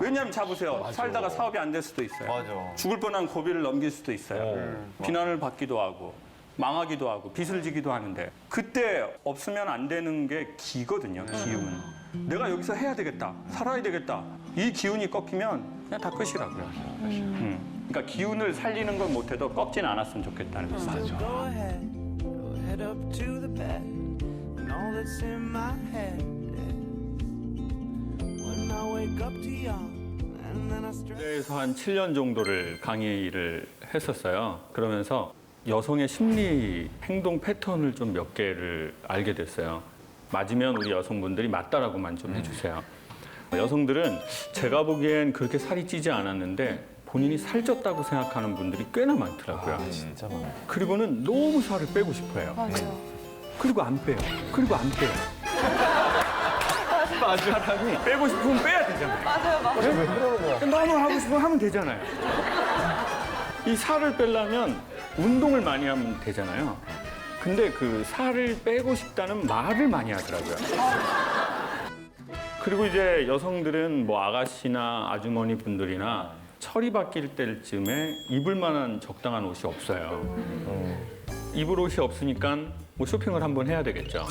A: 왜냐하면 자보세요. 살다가 사업이 안 될 수도 있어요.
I: 맞아.
A: 죽을 뻔한 고비를 넘길 수도 있어요. 비난을 받기도 하고 망하기도 하고 빚을 지기도 하는데 그때 없으면 안 되는 게 기거든요. 기운. 내가 여기서 해야 되겠다. 살아야 되겠다. 이 기운이 꺾이면 그냥 다 끝이라고요. 그러니까 기운을 살리는 건 못해도 꺾진 않았으면 좋겠다는 말이죠.
J: Go ahead, go head up to the bed, and all that's in my head is when I wake up to you, and then I stretch.
A: 그래서 한 7년 정도를 강의를 했었어요. 그러면서 여성의 심리 행동 패턴을 좀 몇 개를 알게 됐어요. 맞으면 우리 여성분들이 맞다라고만 좀 해주세요. 여성들은 제가 보기엔 그렇게 살이 찌지 않았는데 본인이 살쪘다고 생각하는 분들이 꽤나 많더라고요.
I: 진짜 많아.
A: 그리고는 너무 살을 빼고 싶어해요.
C: 맞아요.
A: 그리고 안 빼요. 그리고 안 빼요. 사람이 빼고 싶으면 빼야 되잖아요.
C: 맞아요.
I: 왜 그러는 거야?
A: 너무 하고 싶으면 하면 되잖아요. 이 살을 빼려면 운동을 많이 하면 되잖아요. 근데 그 살을 빼고 싶다는 말을 많이 하더라고요. 그리고 이제 여성들은 뭐 아가씨나 아주머니 분들이나 철이 바뀔 때쯤에 입을 만한 적당한 옷이 없어요. 입을 옷이 없으니까 뭐 쇼핑을 한번 해야 되겠죠.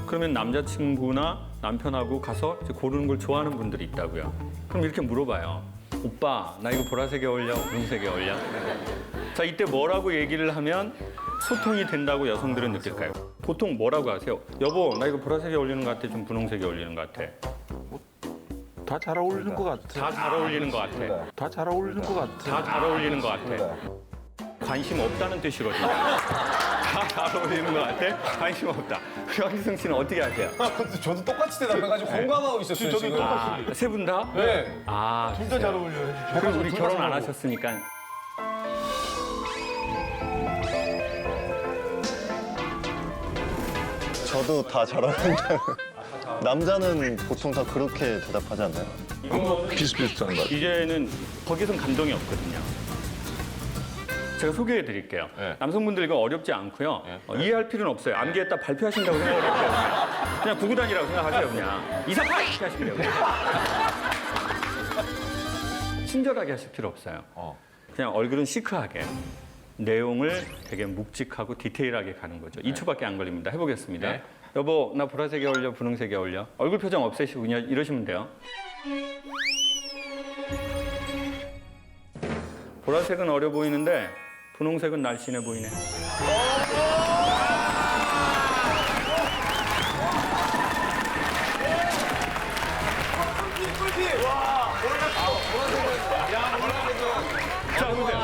A: 그러면 남자친구나 남편하고 가서 이제 고르는 걸 좋아하는 분들이 있다고요. 그럼 이렇게 물어봐요. 오빠, 나 이거 보라색이 어울려? 분홍색이 어울려? 자, 이때 뭐라고 얘기를 하면 소통이 된다고 여성들은 느낄까요? 보통 뭐라고 하세요? 여보, 나 이거 보라색이 어울리는 것 같아? 좀 분홍색이 어울리는 것 같아?
I: 다 잘 어울리는 것 같아.
A: 다 잘 어울리는 것 같아.
I: 다 잘 어울리는 것 같아.
A: 다 잘 어울리는 것 같아. 관심 없다는 뜻이거든요. 다 잘 어울리는 것 같아? 관심 없다. 황희승 씨는 어떻게 하세요?
B: 저도 똑같이 대답해가지고 공감하고 있었어요. 지금.
A: 세 분 다?
B: 네.
A: 아,
I: 둘 다 잘 어울려요.
A: 그럼 우리 결혼 안 하셨으니까.
K: 저도 다 잘 어울린다. 남자는 보통 다 그렇게 대답하지 않나요?
I: 비슷비슷한 것 같아.
A: 이제는 거기선 감동이 없거든요. 제가 소개해 드릴게요.
B: 네.
A: 남성분들 이거 어렵지 않고요. 이해할 필요는 없어요. 암기했다 발표하신다고 생각을 할게요. 그냥 구구단이라고 생각하세요. 그냥. 이사파 이렇게 하시면 돼요. 친절하게 하실 필요 없어요. 그냥 얼굴은 시크하게. 내용을 되게 묵직하고 디테일하게 가는 거죠. 2초밖에 안 걸립니다. 해보겠습니다.
B: 네.
A: 여보, 나 보라색이 어울려, 분홍색이 어울려. 얼굴 표정 없애시고 그냥 이러시면 돼요. 보라색은 어려 보이는데 분홍색은 날씬해 보이네. 자, 보세요.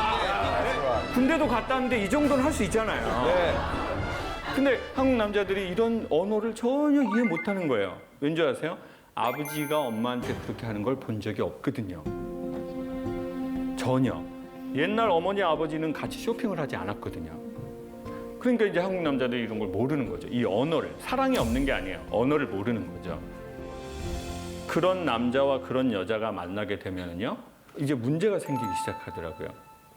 A: 군대도 갔다 왔는데 이 정도는 할 수 있잖아요.
B: 네.
A: 근데 한국 남자들이 이런 언어를 전혀 이해 못하는 거예요. 왠지 아세요? 아버지가 엄마한테 그렇게 하는 걸 본 적이 없거든요. 전혀. 옛날 어머니 아버지는 같이 쇼핑을 하지 않았거든요. 그러니까 이제 한국 남자들이 이런 걸 모르는 거죠. 이 언어를. 사랑이 없는 게 아니에요. 언어를 모르는 거죠. 그런 남자와 그런 여자가 만나게 되면요, 이제 문제가 생기기 시작하더라고요.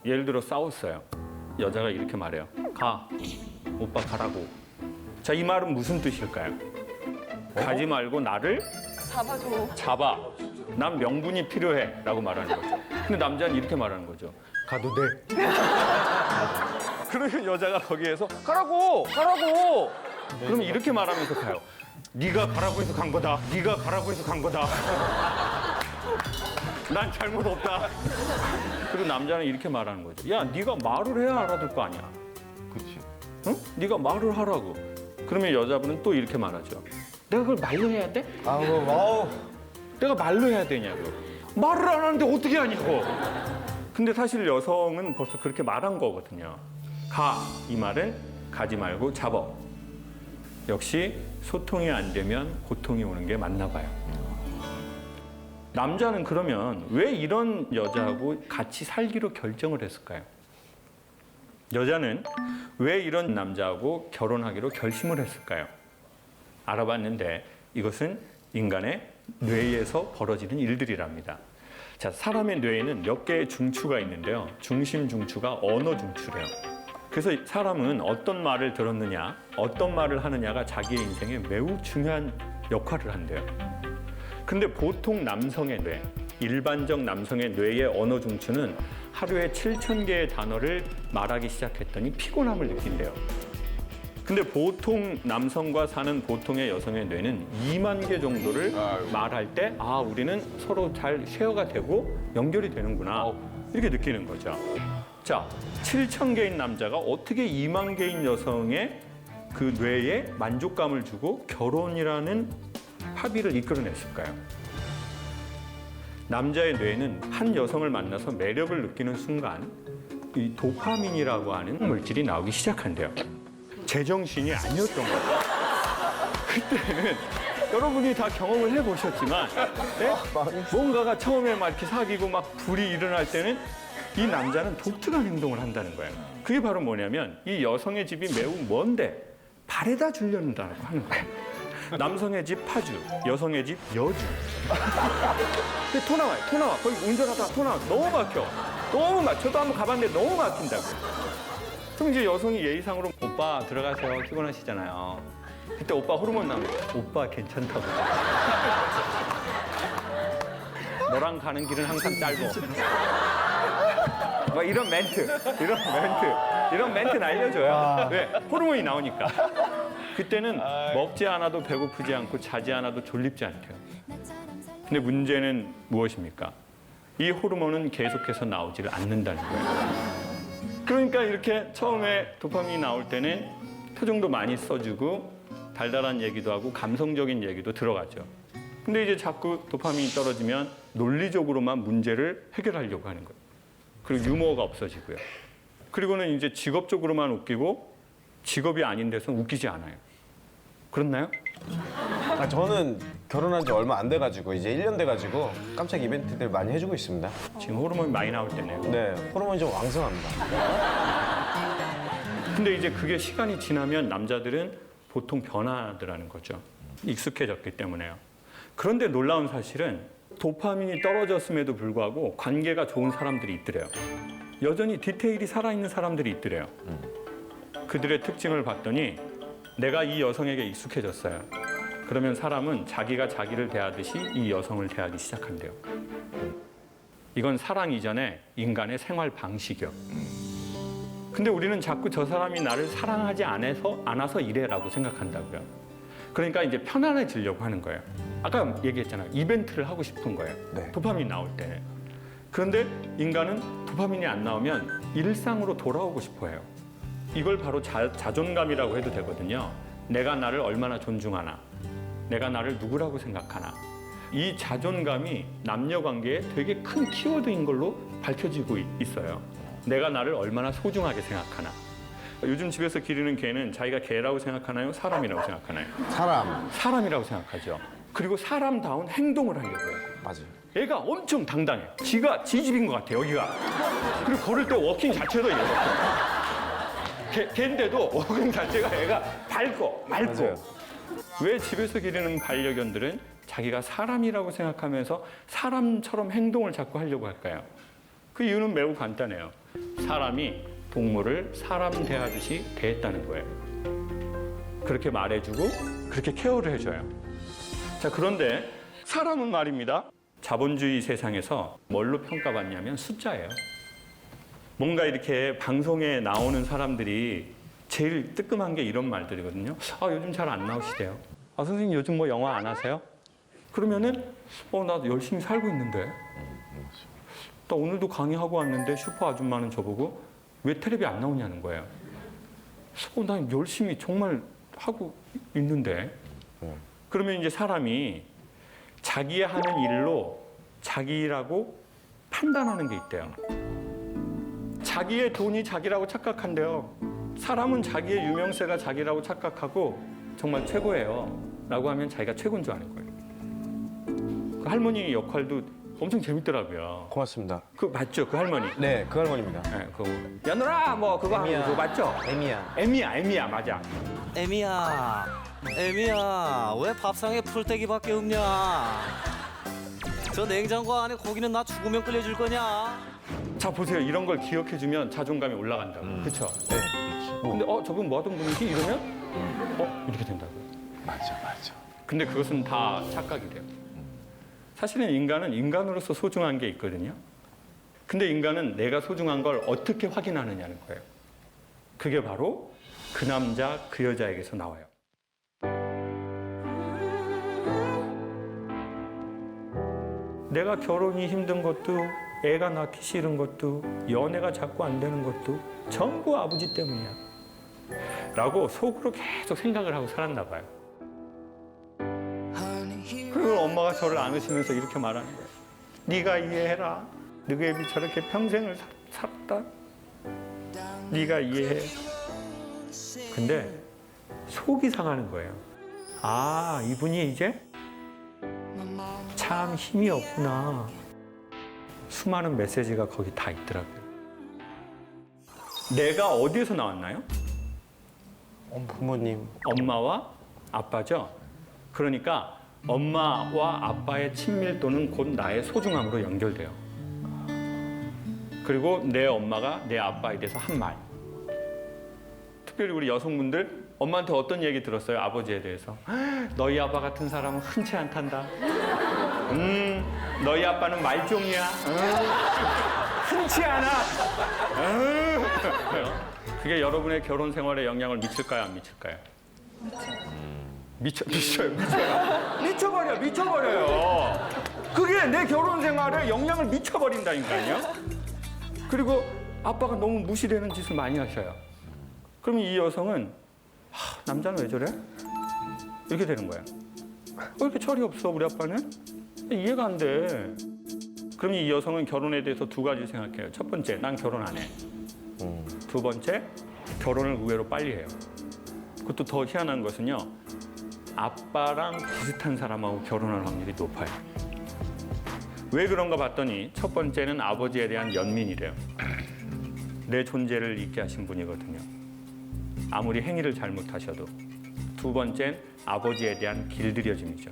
A: 예를 들어 싸웠어요. 여자가 이렇게 말해요. 가. 오빠 가라고. 자, 이 말은 무슨 뜻일까요? 가지 말고 나를
C: 잡아줘.
A: 잡아. 난 명분이 필요해. 라고 말하는 거죠. 근데 남자는 이렇게 말하는 거죠. 가도 돼. 그러면 여자가 거기에서 가라고! 가라고! 그러면 이렇게 말하면서 가요. 네가 가라고 해서 간 거다. 네가 가라고 해서 간 거다. 난 잘못 없다. 그리고 남자는 이렇게 말하는 거죠. 야, 네가 말을 해야 알아들 거 아니야.
I: 그렇지.
A: 응? 네가 말을 하라고. 그러면 여자분은 또 이렇게 말하죠. 내가 그걸 말로 해야 돼? 내가 말로 해야 되냐고. 말을 안 하는데 어떻게 하냐고. 근데 사실 여성은 벌써 그렇게 말한 거거든요. 가, 이 말은 가지 말고 잡어. 역시 소통이 안 되면 고통이 오는 게 맞나 봐요. 남자는 그러면 왜 이런 여자하고 같이 살기로 결정을 했을까요? 여자는 왜 이런 남자하고 결혼하기로 결심을 했을까요? 알아봤는데 이것은 인간의 뇌에서 벌어지는 일들이랍니다. 자, 사람의 뇌에는 몇 개의 중추가 있는데요. 중심 중추가 언어 중추래요. 그래서 사람은 어떤 말을 들었느냐, 어떤 말을 하느냐가 자기의 인생에 매우 중요한 역할을 한대요. 근데 보통 남성의 뇌, 일반적 남성의 뇌의 언어 중추는 하루에 7,000개의 단어를 말하기 시작했더니 피곤함을 느낀대요. 근데 보통 남성과 사는 보통의 여성의 뇌는 2만 개 정도를 말할 때 아, 우리는 서로 잘 쉐어가 되고 연결이 되는구나 이렇게 느끼는 거죠. 자, 7,000개인 남자가 어떻게 2만 개인 여성의 그 뇌에 만족감을 주고 결혼이라는 합의를 이끌어냈을까요? 남자의 뇌는 한 여성을 만나서 매력을 느끼는 순간 이 도파민이라고 하는 물질이 나오기 시작한대요. 제정신이 아니었던 거예요. 그때는 여러분이 다 경험을 해보셨지만 네? 뭔가가 처음에 막 이렇게 사귀고 막 불이 일어날 때는 이 남자는 독특한 행동을 한다는 거예요. 그게 바로 뭐냐면 이 여성의 집이 매우 먼데 바래다 주려는다고 하는 거예요. 남성의 집 파주, 여성의 집 여주. 근데 토 나와요, 토 나와. 거기 운전하다가 토 나와. 너무 막혀. 너무 막혀. 저도 한번 가봤는데 너무 막힌다고요. 그럼 이제 여성이 예의상으로 오빠 들어가세요. 피곤하시잖아요. 그때 오빠 호르몬 나오면 오빠 괜찮다고. 너랑 가는 길은 항상 짧어. 막 이런 멘트 날려줘요. 왜? 호르몬이 나오니까. 그때는 먹지 않아도 배고프지 않고 자지 않아도 졸립지 않대요. 근데 문제는 무엇입니까? 이 호르몬은 계속해서 나오지를 않는다는 거예요. 그러니까 이렇게 처음에 도파민이 나올 때는 표정도 많이 써주고 달달한 얘기도 하고 감성적인 얘기도 들어가죠. 근데 이제 자꾸 도파민이 떨어지면 논리적으로만 문제를 해결하려고 하는 거예요. 그리고 유머가 없어지고요. 그리고는 이제 직업적으로만 웃기고 직업이 아닌 데서는 웃기지 않아요. 그렇나요?
B: 아, 저는 결혼한 지 얼마 안 돼가지고 이제 1년 돼가지고 깜짝 이벤트들 많이 해주고 있습니다.
A: 지금 호르몬이 많이 나올 때네요.
B: 네, 호르몬이 좀 왕성합니다.
A: 근데 이제 그게 시간이 지나면 남자들은 보통 변하더라는 거죠. 익숙해졌기 때문에요. 그런데 놀라운 사실은 도파민이 떨어졌음에도 불구하고 관계가 좋은 사람들이 있더래요. 여전히 디테일이 살아있는 사람들이 있더래요. 그들의 특징을 봤더니 내가 이 여성에게 익숙해졌어요. 그러면 사람은 자기가 자기를 대하듯이 이 여성을 대하기 시작한대요. 이건 사랑 이전에 인간의 생활 방식이요. 근데 우리는 자꾸 저 사람이 나를 사랑하지 않아서 이래라고 생각한다고요. 그러니까 이제 편안해지려고 하는 거예요. 아까 얘기했잖아요. 이벤트를 하고 싶은 거예요.
B: 네.
A: 도파민이 나올 때. 그런데 인간은 도파민이 안 나오면 일상으로 돌아오고 싶어 해요. 이걸 바로 자존감이라고 해도 되거든요. 내가 나를 얼마나 존중하나, 내가 나를 누구라고 생각하나. 이 자존감이 남녀 관계에 되게 큰 키워드인 걸로 밝혀지고 있어요. 내가 나를 얼마나 소중하게 생각하나. 요즘 집에서 기르는 개는 자기가 개라고 생각하나요? 사람이라고 생각하나요?
B: 사람.
A: 사람이라고 생각하죠. 그리고 사람다운 행동을 하려고 해요.
B: 맞아요.
A: 얘가 엄청 당당해. 지가 지 집인 것 같아, 여기가. 그리고 걸을 때 워킹 자체도 이래요. 개인데도 워킹 자체가 얘가 밝고 맑고.
B: 맞아요.
A: 왜 집에서 기르는 반려견들은 자기가 사람이라고 생각하면서 사람처럼 행동을 자꾸 하려고 할까요? 그 이유는 매우 간단해요. 사람이 동물을 사람 대하듯이 대했다는 거예요. 그렇게 말해주고 그렇게 케어를 해줘요. 자, 그런데 사람은 말입니다. 자본주의 세상에서 뭘로 평가받냐면 숫자예요. 뭔가 이렇게 방송에 나오는 사람들이 제일 뜨끔한 게 이런 말들이거든요. 아, 요즘 잘 안 나오시대요. 아, 선생님 요즘 뭐 영화 안 하세요? 그러면은 나 열심히 살고 있는데. 나 오늘도 강의하고 왔는데 슈퍼 아줌마는 저보고 왜 텔레비 안 나오냐는 거예요. 나 열심히 정말 하고 있는데. 그러면 이제 사람이 자기 하는 일로 자기라고 판단하는 게 있대요. 자기의 돈이 자기라고 착각한대요. 사람은 자기의 유명세가 자기라고 착각하고 정말 최고예요 라고 하면 자기가 최고인 줄 아는 거예요. 그 할머니 역할도 엄청 재밌더라고요.
B: 고맙습니다.
A: 그 맞죠? 그 할머니.
B: 네, 그 할머니입니다.
A: 네, 그 야누라 뭐 그거 하는 거 맞죠?
B: 에미야.
A: 에미야 맞아.
J: 에미야, 왜 밥상에 풀떼기밖에 없냐? 저 냉장고 안에 고기는 나 죽으면 끓여줄 거냐?
A: 자 보세요. 이런 걸 기억해주면 자존감이 올라간다고. 그렇죠?
B: 네.
A: 근데 저분 뭐 하던 분이지? 이러면 이렇게 된다고요.
I: 맞아.
A: 근데 그것은 다 착각이래요. 사실은 인간은 인간으로서 소중한 게 있거든요. 근데 인간은 내가 소중한 걸 어떻게 확인하느냐는 거예요. 그게 바로 그 남자, 그 여자에게서 나와요. 내가 결혼이 힘든 것도, 애가 낳기 싫은 것도, 연애가 자꾸 안 되는 것도 전부 아버지 때문이야. 라고 속으로 계속 생각을 하고 살았나 봐요. 그리고 엄마가 저를 안으시면서 이렇게 말하는 거예요. 네가 이해해라. 너희 애비 저렇게 평생을 살았다. 네가 이해해. 근데 속이 상하는 거예요. 아, 이분이 이제 참 힘이 없구나. 수많은 메시지가 거기 다 있더라고요. 내가 어디에서 나왔나요?
B: 부모님.
A: 엄마와 아빠죠. 그러니까 엄마와 아빠의 친밀도는 곧 나의 소중함으로 연결돼요. 그리고 내 엄마가 내 아빠에 대해서 한 말. 특별히 우리 여성분들 엄마한테 어떤 얘기 들었어요? 아버지에 대해서. 너희 아빠 같은 사람은 흔치 않단다. 너희 아빠는 말종이야. 흔치 않아. 그게 여러분의 결혼 생활에 영향을 미칠까요? 안 미칠까요? 미쳐버려요. 그게 내 결혼 생활에 영향을 미쳐버린다니까요. 그리고 아빠가 너무 무시되는 짓을 많이 하셔요. 그러면 이 여성은 남자는 왜 저래? 이렇게 되는 거예요. 왜 이렇게 철이 없어 우리 아빠는? 이해가 안 돼. 그럼 이 여성은 결혼에 대해서 두 가지 생각해요. 첫 번째, 난 결혼 안 해. 두 번째, 결혼을 의외로 빨리 해요. 그것도 더 희한한 것은요. 아빠랑 비슷한 사람하고 결혼할 확률이 높아요. 왜 그런가 봤더니 첫 번째는 아버지에 대한 연민이래요. 내 존재를 잊게 하신 분이거든요. 아무리 행위를 잘못하셔도. 두 번째는 아버지에 대한 길들여짐이죠.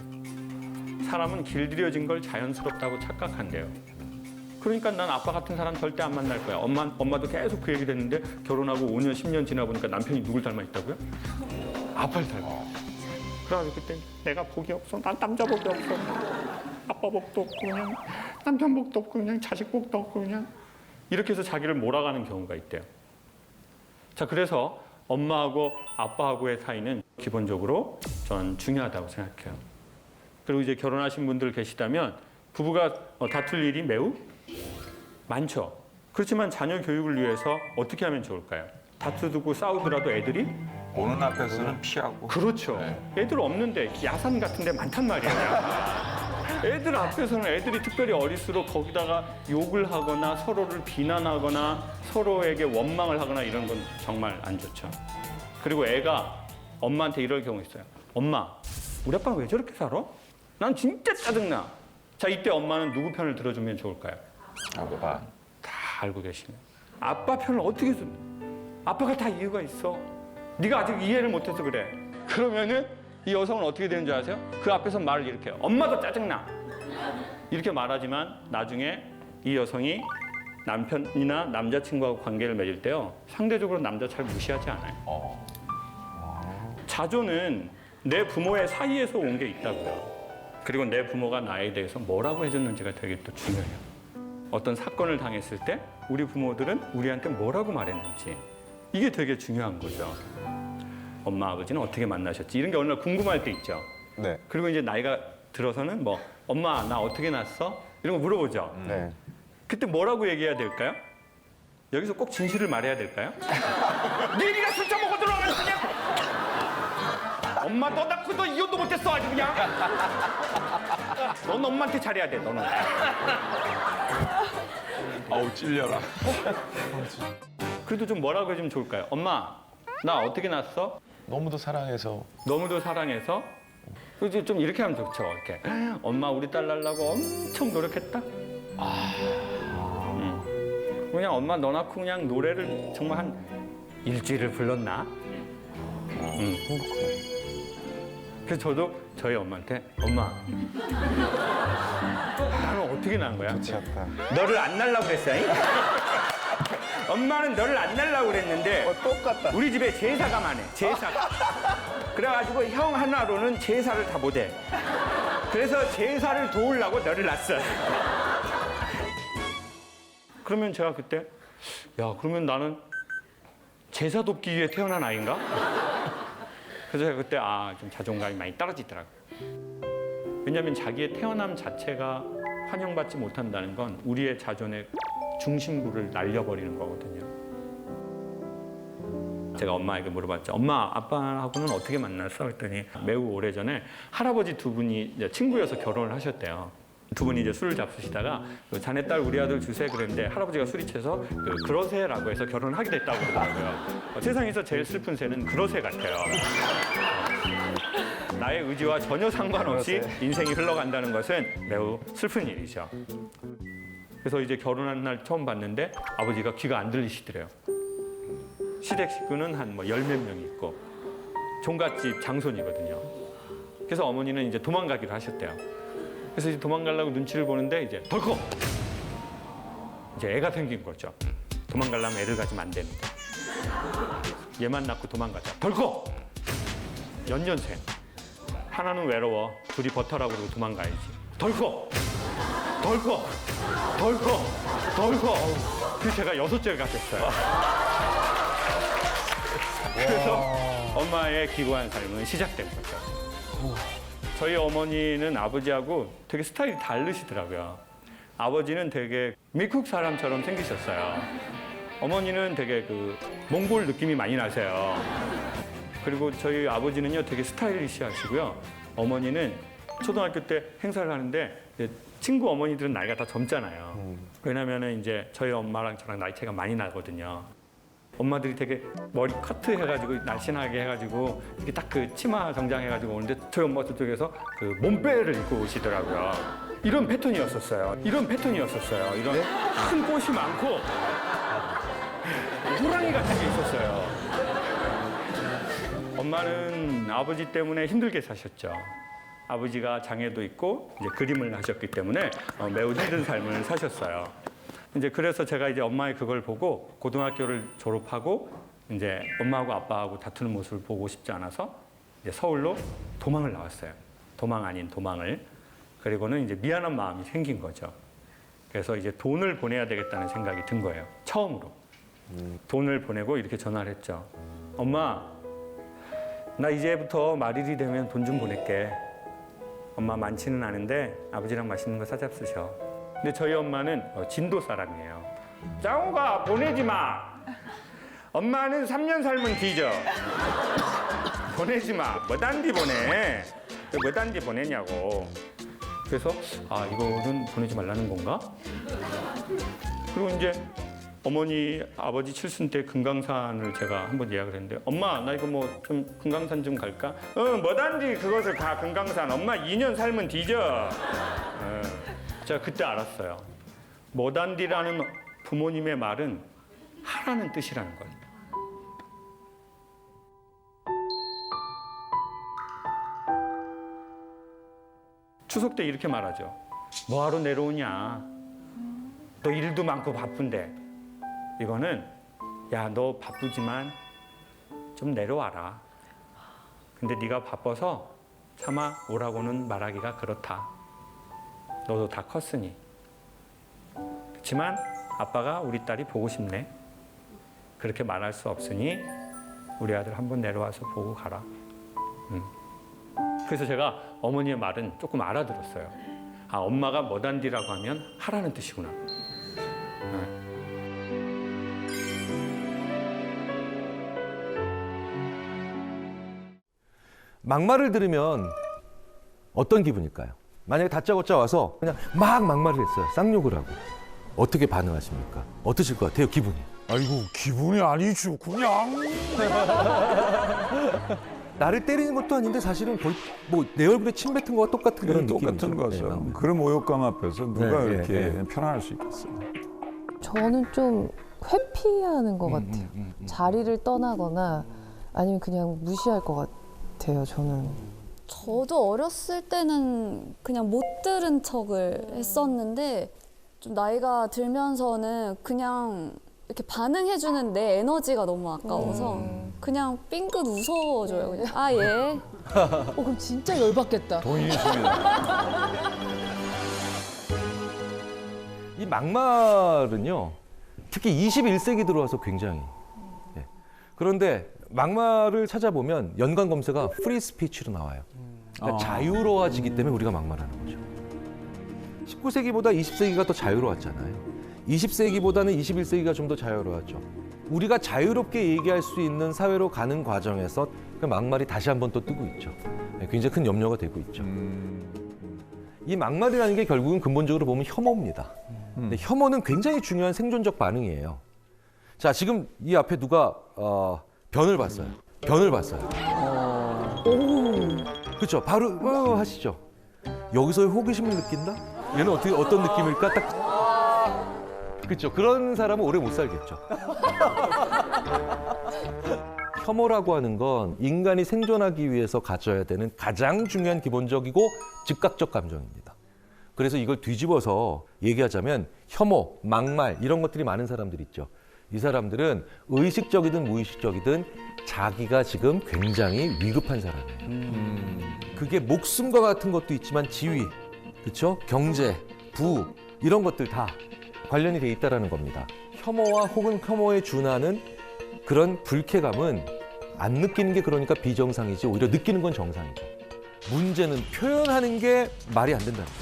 A: 사람은 길들여진 걸 자연스럽다고 착각한대요. 그러니까 난 아빠 같은 사람 절대 안 만날 거야. 엄마도 계속 그 얘기를 했는데 결혼하고 5년, 10년 지나보니까 남편이 누굴 닮아 있다고요? 아빠를 닮아요. 그래가지고 그때 내가 복이 없어. 난 남자 복이 없어. 아빠 복도 없고 그냥 남편 복도 없고 그냥 자식 복도 없고 그냥 이렇게 해서 자기를 몰아가는 경우가 있대요. 자, 그래서 엄마하고 아빠하고의 사이는 기본적으로 전 중요하다고 생각해요. 그리고 이제 결혼하신 분들 계시다면 부부가 다툴 일이 매우 많죠. 그렇지만 자녀 교육을 위해서 어떻게 하면 좋을까요? 다투고 싸우더라도 애들이
I: 보는 앞에서는 피하고.
A: 그렇죠. 애들 없는데 야산 같은 데 많단 말이에요. 애들 앞에서는 애들이 특별히 어릴수록 거기다가 욕을 하거나 서로를 비난하거나 서로에게 원망을 하거나 이런 건 정말 안 좋죠. 그리고 애가 엄마한테 이럴 경우 있어요. 엄마, 우리 아빠는 왜 저렇게 살아? 난 진짜 짜증나. 자, 이때 엄마는 누구 편을 들어주면 좋을까요?
I: 아빠.
A: 다 알고 계시네. 아빠 편을 어떻게 줘? 아빠가 다 이유가 있어. 네가 아직 이해를 못해서 그래. 그러면은 이 여성은 어떻게 되는 줄 아세요? 그 앞에서 말을 이렇게 해요. 엄마도 짜증나. 이렇게 말하지만 나중에 이 여성이 남편이나 남자친구하고 관계를 맺을 때요. 상대적으로 남자 잘 무시하지 않아요. 자존은 내 부모의 사이에서 온 게 있다고요. 그리고 내 부모가 나에 대해서 뭐라고 해줬는지가 되게 또 중요해요. 어떤 사건을 당했을 때 우리 부모들은 우리한테 뭐라고 말했는지 이게 되게 중요한 거죠. 엄마 아버지는 어떻게 만나셨지 이런 게 어느 날 궁금할 때 있죠.
K: 네.
A: 그리고 이제 나이가 들어서는 뭐 엄마 나 어떻게 낳았어 이런 거 물어보죠.
K: 네.
A: 그때 뭐라고 얘기해야 될까요? 여기서 꼭 진실을 말해야 될까요? 니가 술 처먹고 들어가면 그냥 엄마 너 낳고 너 이혼도 못했어 아주 그냥. 넌 엄마한테 잘해야 돼 너는.
I: 아우 찔려라.
A: 그래도 좀 뭐라고 해주면 좋을까요? 엄마 나 어떻게 낳았어?
I: 너무도 사랑해서.
A: 너무도 사랑해서. 그래서 좀 이렇게 하면 좋죠. 이렇게 엄마 우리 딸 낳으려고 엄청 노력했다. 그냥 엄마 너 낳고 그냥 노래를 정말 한 일주일을 불렀나? 행복해. 그래서 저도 저희 엄마한테 엄마 나는 어떻게 낳은 거야?
K: 미치겠다.
A: 너를 안 낳으려고 그랬어. 잉? 엄마는 너를 안 낳으려고 그랬는데
K: 똑같다.
A: 우리 집에 제사가 많아. 제사가. 그래가지고 형 하나로는 제사를 다 못해. 그래서 제사를 도우려고 너를 낳았어. 그러면 제가 그때 야 그러면 나는 제사 돕기 위해 태어난 아이인가? 그래서 제가 그때 좀 자존감이 많이 떨어지더라고요. 왜냐하면 자기의 태어남 자체가 환영받지 못한다는 건 우리의 자존의 중심부를 날려버리는 거거든요. 제가 엄마에게 물어봤죠. 엄마, 아빠하고는 어떻게 만났어? 그랬더니 매우 오래전에 할아버지 두 분이 이제 친구여서 결혼을 하셨대요. 두 분이 이제 술을 잡수시다가 자네 딸 우리 아들 주세 그랬는데 할아버지가 술이 취해서 그러세라고 해서 결혼을 하게 됐다고 그러더라고요. 세상에서 제일 슬픈 새는 그러세 같아요. 나의 의지와 전혀 상관없이 인생이 흘러간다는 것은 매우 슬픈 일이죠. 그래서 이제 결혼한 날 처음 봤는데 아버지가 귀가 안 들리시더래요. 시댁 식구는 한 뭐 10몇 명이 있고 종갓집 장손이거든요. 그래서 어머니는 이제 도망가기로 하셨대요. 그래서 이제 도망가려고 눈치를 보는데 이제 덜컥 이제 애가 생긴 거죠. 도망가려면 애를 가지면 안 됩니다. 얘만 낳고 도망가자. 덜컥 연년생. 하나는 외로워. 둘이 버텨라고 그러고 도망가야지. 덜컥 덜컥 덜컥 덜컥. 그래서 제가 6째를 갖겠어요. 그래서 엄마의 기구한 삶은 시작된 거죠. 저희 어머니는 아버지하고 되게 스타일이 다르시더라고요. 아버지는 되게 미국 사람처럼 생기셨어요. 어머니는 되게 그 몽골 느낌이 많이 나세요. 그리고 저희 아버지는요 되게 스타일리시하시고요. 어머니는 초등학교 때 행사를 하는데 친구 어머니들은 나이가 다 젊잖아요. 왜냐면은 이제 저희 엄마랑 저랑 나이 차이가 많이 나거든요. 엄마들이 되게 머리 커트 해가지고 날씬하게 해가지고 이렇게 딱 그 치마 정장 해가지고 오는데 저희 엄마 저쪽에서 그 몸빼를 입고 오시더라고요. 이런 패턴이었었어요. 이런 큰 꽃이 많고 호랑이 같은 게 있었어요. 엄마는 아버지 때문에 힘들게 사셨죠. 아버지가 장애도 있고 이제 그림을 하셨기 때문에 매우 힘든 삶을 사셨어요. 이제 그래서 제가 이제 엄마의 그걸 보고 고등학교를 졸업하고 이제 엄마하고 아빠하고 다투는 모습을 보고 싶지 않아서 이제 서울로 도망을 나왔어요. 도망 아닌 도망을. 그리고는 이제 미안한 마음이 생긴 거죠. 그래서 이제 돈을 보내야 되겠다는 생각이 든 거예요. 처음으로. 돈을 보내고 이렇게 전화를 했죠. 엄마, 나 이제부터 말일이 되면 돈 좀 보낼게. 엄마 많지는 않은데 아버지랑 맛있는 거 사잡수셔. 근데 저희 엄마는 진도 사람이에요. 짱호가 보내지 마. 엄마는 3년 살면 뒤져. 보내지 마. 뭐 딴디 보내. 뭐 딴디 보내냐고. 그래서 이거는 보내지 말라는 건가? 그리고 이제 어머니, 아버지 칠순 때 금강산을 제가 한번 예약을 했는데 엄마 나 이거 뭐 좀 금강산 좀 갈까? 뭐단지 그것을 가 금강산. 엄마 2년 살면 뒤져. 제가 그때 알았어요. 뭐단디라는 부모님의 말은 하라는 뜻이라는 걸. 추석 때 이렇게 말하죠. 뭐하러 내려오냐? 너 일도 많고 바쁜데. 이거는 야, 너 바쁘지만 좀 내려와라. 근데 네가 바빠서 차마 오라고는 말하기가 그렇다. 너도 다 컸으니. 그렇지만 아빠가 우리 딸이 보고 싶네. 그렇게 말할 수 없으니 우리 아들 한번 내려와서 보고 가라. 그래서 제가 어머니의 말은 조금 알아들었어요. 아, 엄마가 뭐단디라고 하면 하라는 뜻이구나.
L: 막말을 들으면 어떤 기분일까요? 만약에 다짜고짜 와서 그냥 막 막말을 했어요. 쌍욕을 하고. 어떻게 반응하십니까? 어떠실 것 같아요, 기분이?
I: 아이고 기분이 아니죠 그냥.
L: 나를 때리는 것도 아닌데 사실은 거의 뭐 내 얼굴에 침 뱉은 거와 똑같은 그런 느낌이죠.
I: 똑같은 거죠.
L: 네,
I: 그런 모욕감 앞에서 누가
L: 네,
I: 이렇게
L: 네.
I: 편안할 수 있겠어요.
M: 저는 좀 회피하는 것 같아요. 자리를 떠나거나 아니면 그냥 무시할 것 같아요, 저는.
E: 저도 어렸을 때는 그냥 못 들은 척을 했었는데 좀 나이가 들면서는 그냥 이렇게 반응해주는 내 에너지가 너무 아까워서 그냥 삥긋 웃어줘요. 그냥 아 예.
M: 그럼 진짜 열받겠다.
I: 동의심이다.
L: 이 막말은요, 특히 21세기 들어와서 굉장히. 예. 그런데 막말을 찾아보면 연관 검색어가 프리 스피치로 나와요. 그러니까 자유로워지기 때문에 우리가 막말하는 거죠. 19세기보다 20세기가 더 자유로웠잖아요. 20세기보다는 21세기가 좀 더 자유로웠죠. 우리가 자유롭게 얘기할 수 있는 사회로 가는 과정에서 그 막말이 다시 한번 또 뜨고 있죠. 굉장히 큰 염려가 되고 있죠. 이 막말이라는 게 결국은 근본적으로 보면 혐오입니다. 근데 혐오는 굉장히 중요한 생존적 반응이에요. 자, 지금 이 앞에 누가 변을 봤어요. 변을 봤어요. 그렇죠. 바로 하시죠. 여기서의 호기심을 느낀다? 얘는 어떤 느낌일까? 딱. 그렇죠. 그런 사람은 오래 못 살겠죠. 혐오라고 하는 건 인간이 생존하기 위해서 가져야 되는 가장 중요한 기본적이고 즉각적 감정입니다. 그래서 이걸 뒤집어서 얘기하자면 혐오, 막말 이런 것들이 많은 사람들 있죠. 이 사람들은 의식적이든 무의식적이든 자기가 지금 굉장히 위급한 사람이에요. 그게 목숨과 같은 것도 있지만 지위, 그렇죠? 경제, 부 이런 것들 다 관련이 돼 있다라는 겁니다. 혐오와 혹은 혐오에 준하는 그런 불쾌감은 안 느끼는 게 그러니까 비정상이지 오히려 느끼는 건 정상이죠. 문제는 표현하는 게 말이 안 된다는 거예요.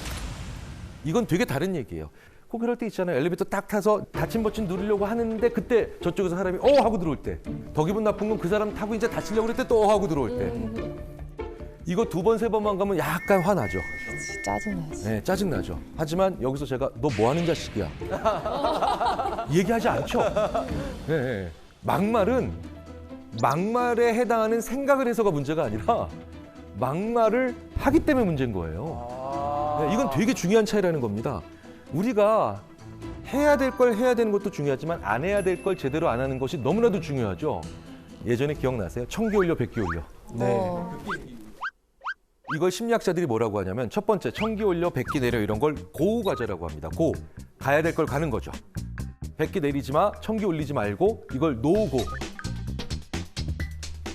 L: 이건 되게 다른 얘기예요. 꼭 그럴 때 있잖아요. 엘리베이터 딱 타서 닫힌 버튼 누르려고 하는데 그때 저쪽에서 사람이 하고 들어올 때. 더 기분 나쁜 건 그 사람 타고 이제 닫히려고 그럴 때 또 하고 들어올 때. 이거 2번, 3번만 가면 약간 화나죠.
M: 짜증나지.
L: 네, 짜증나죠. 하지만 여기서 제가 너 뭐 하는 자식이야. 얘기하지 않죠. 네, 막말에 해당하는 생각을 해서가 문제가 아니라 막말을 하기 때문에 문제인 거예요. 네, 이건 되게 중요한 차이라는 겁니다. 우리가 해야 될 걸 해야 되는 것도 중요하지만 안 해야 될 걸 제대로 안 하는 것이 너무나도 중요하죠. 예전에 기억나세요? 청기 올려, 백기 올려.
M: 네.
L: 이걸 심리학자들이 뭐라고 하냐면 첫 번째, 청기 올려, 백기 내려 이런 걸 고우 과제라고 합니다. 가야 될 걸 가는 거죠. 백기 내리지 마, 청기 올리지 말고 이걸 노고.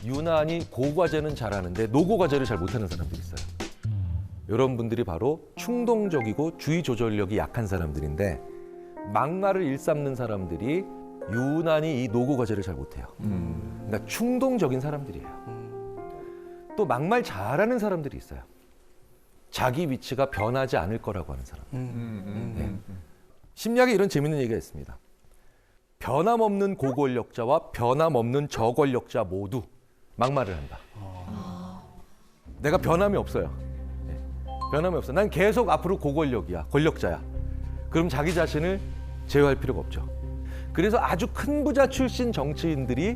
L: 유난히 고 과제는 잘하는데 노고 과제를 잘 못하는 사람들이 있어요. 이런 분들이 바로 충동적이고 주의 조절력이 약한 사람들인데 막말을 일삼는 사람들이 유난히 이 노고 과제를 잘 못해요. 그러니까 충동적인 사람들이에요. 또 막말 잘하는 사람들이 있어요. 자기 위치가 변하지 않을 거라고 하는 사람. 네. 심리학에 이런 재밌는 얘기가 있습니다. 변함없는 고권력자와 변함없는 저권력자 모두 막말을 한다. 내가 변함이 없어요. 네. 변함이 없어. 난 계속 앞으로 고권력이야. 권력자야. 그럼 자기 자신을 제어할 필요가 없죠. 그래서 아주 큰 부자 출신 정치인들이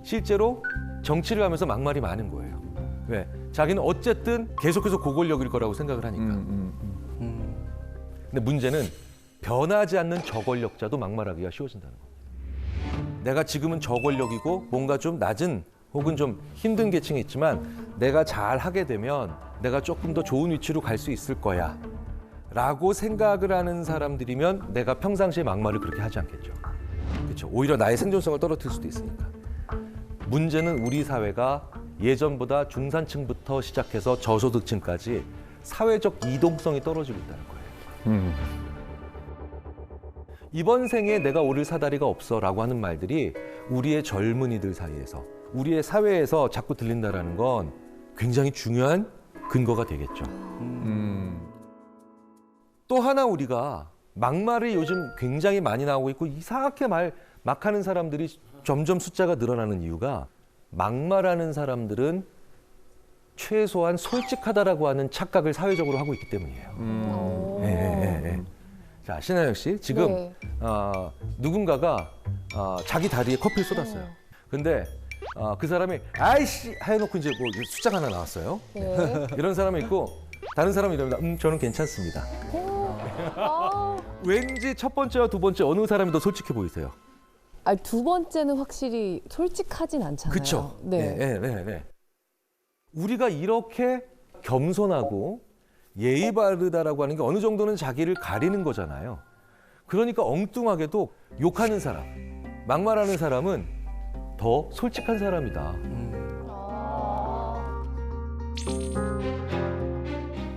L: 실제로 정치를 하면서 막말이 많은 거예요. 왜? 자기는 어쨌든 계속해서 고권력일 거라고 생각을 하니까. 근데 문제는 변하지 않는 저권력자도 막말하기가 쉬워진다는 겁니다. 내가 지금은 저권력이고 뭔가 좀 낮은 혹은 좀 힘든 계층에 있지만 내가 잘 하게 되면 내가 조금 더 좋은 위치로 갈 수 있을 거야 라고 생각을 하는 사람들이면 내가 평상시에 막말을 그렇게 하지 않겠죠. 그렇죠. 오히려 나의 생존성을 떨어뜨릴 수도 있으니까. 문제는 우리 사회가 예전보다 중산층부터 시작해서 저소득층까지 사회적 이동성이 떨어지고 있다는 거예요. 이번 생에 내가 오를 사다리가 없어라고 하는 말들이 우리의 젊은이들 사이에서 우리의 사회에서 자꾸 들린다라는 건 굉장히 중요한 근거가 되겠죠. 또 하나 우리가 막말이 요즘 굉장히 많이 나오고 있고 이상하게 막 하는 사람들이 점점 숫자가 늘어나는 이유가 막말하는 사람들은 최소한 솔직하다라고 하는 착각을 사회적으로 하고 있기 때문이에요. 네. 자, 신하영 씨, 지금
M: 네.
L: 누군가가 자기 다리에 커피를 쏟았어요. 근데 그 사람이 아이씨 해놓고 이제 뭐 숫자가 하나 나왔어요.
M: 네.
L: 이런 사람이 있고 다른 사람이 이럽니다. 저는 괜찮습니다. 왠지 첫 번째와 두 번째 어느 사람이 더 솔직해 보이세요?
M: 두 번째는 확실히 솔직하진 않잖아요.
L: 그렇죠.
M: 네.
L: 네. 우리가 이렇게 겸손하고 예의 바르다라고 하는 게 어느 정도는 자기를 가리는 거잖아요. 그러니까 엉뚱하게도 욕하는 사람, 막말하는 사람은 더 솔직한 사람이다.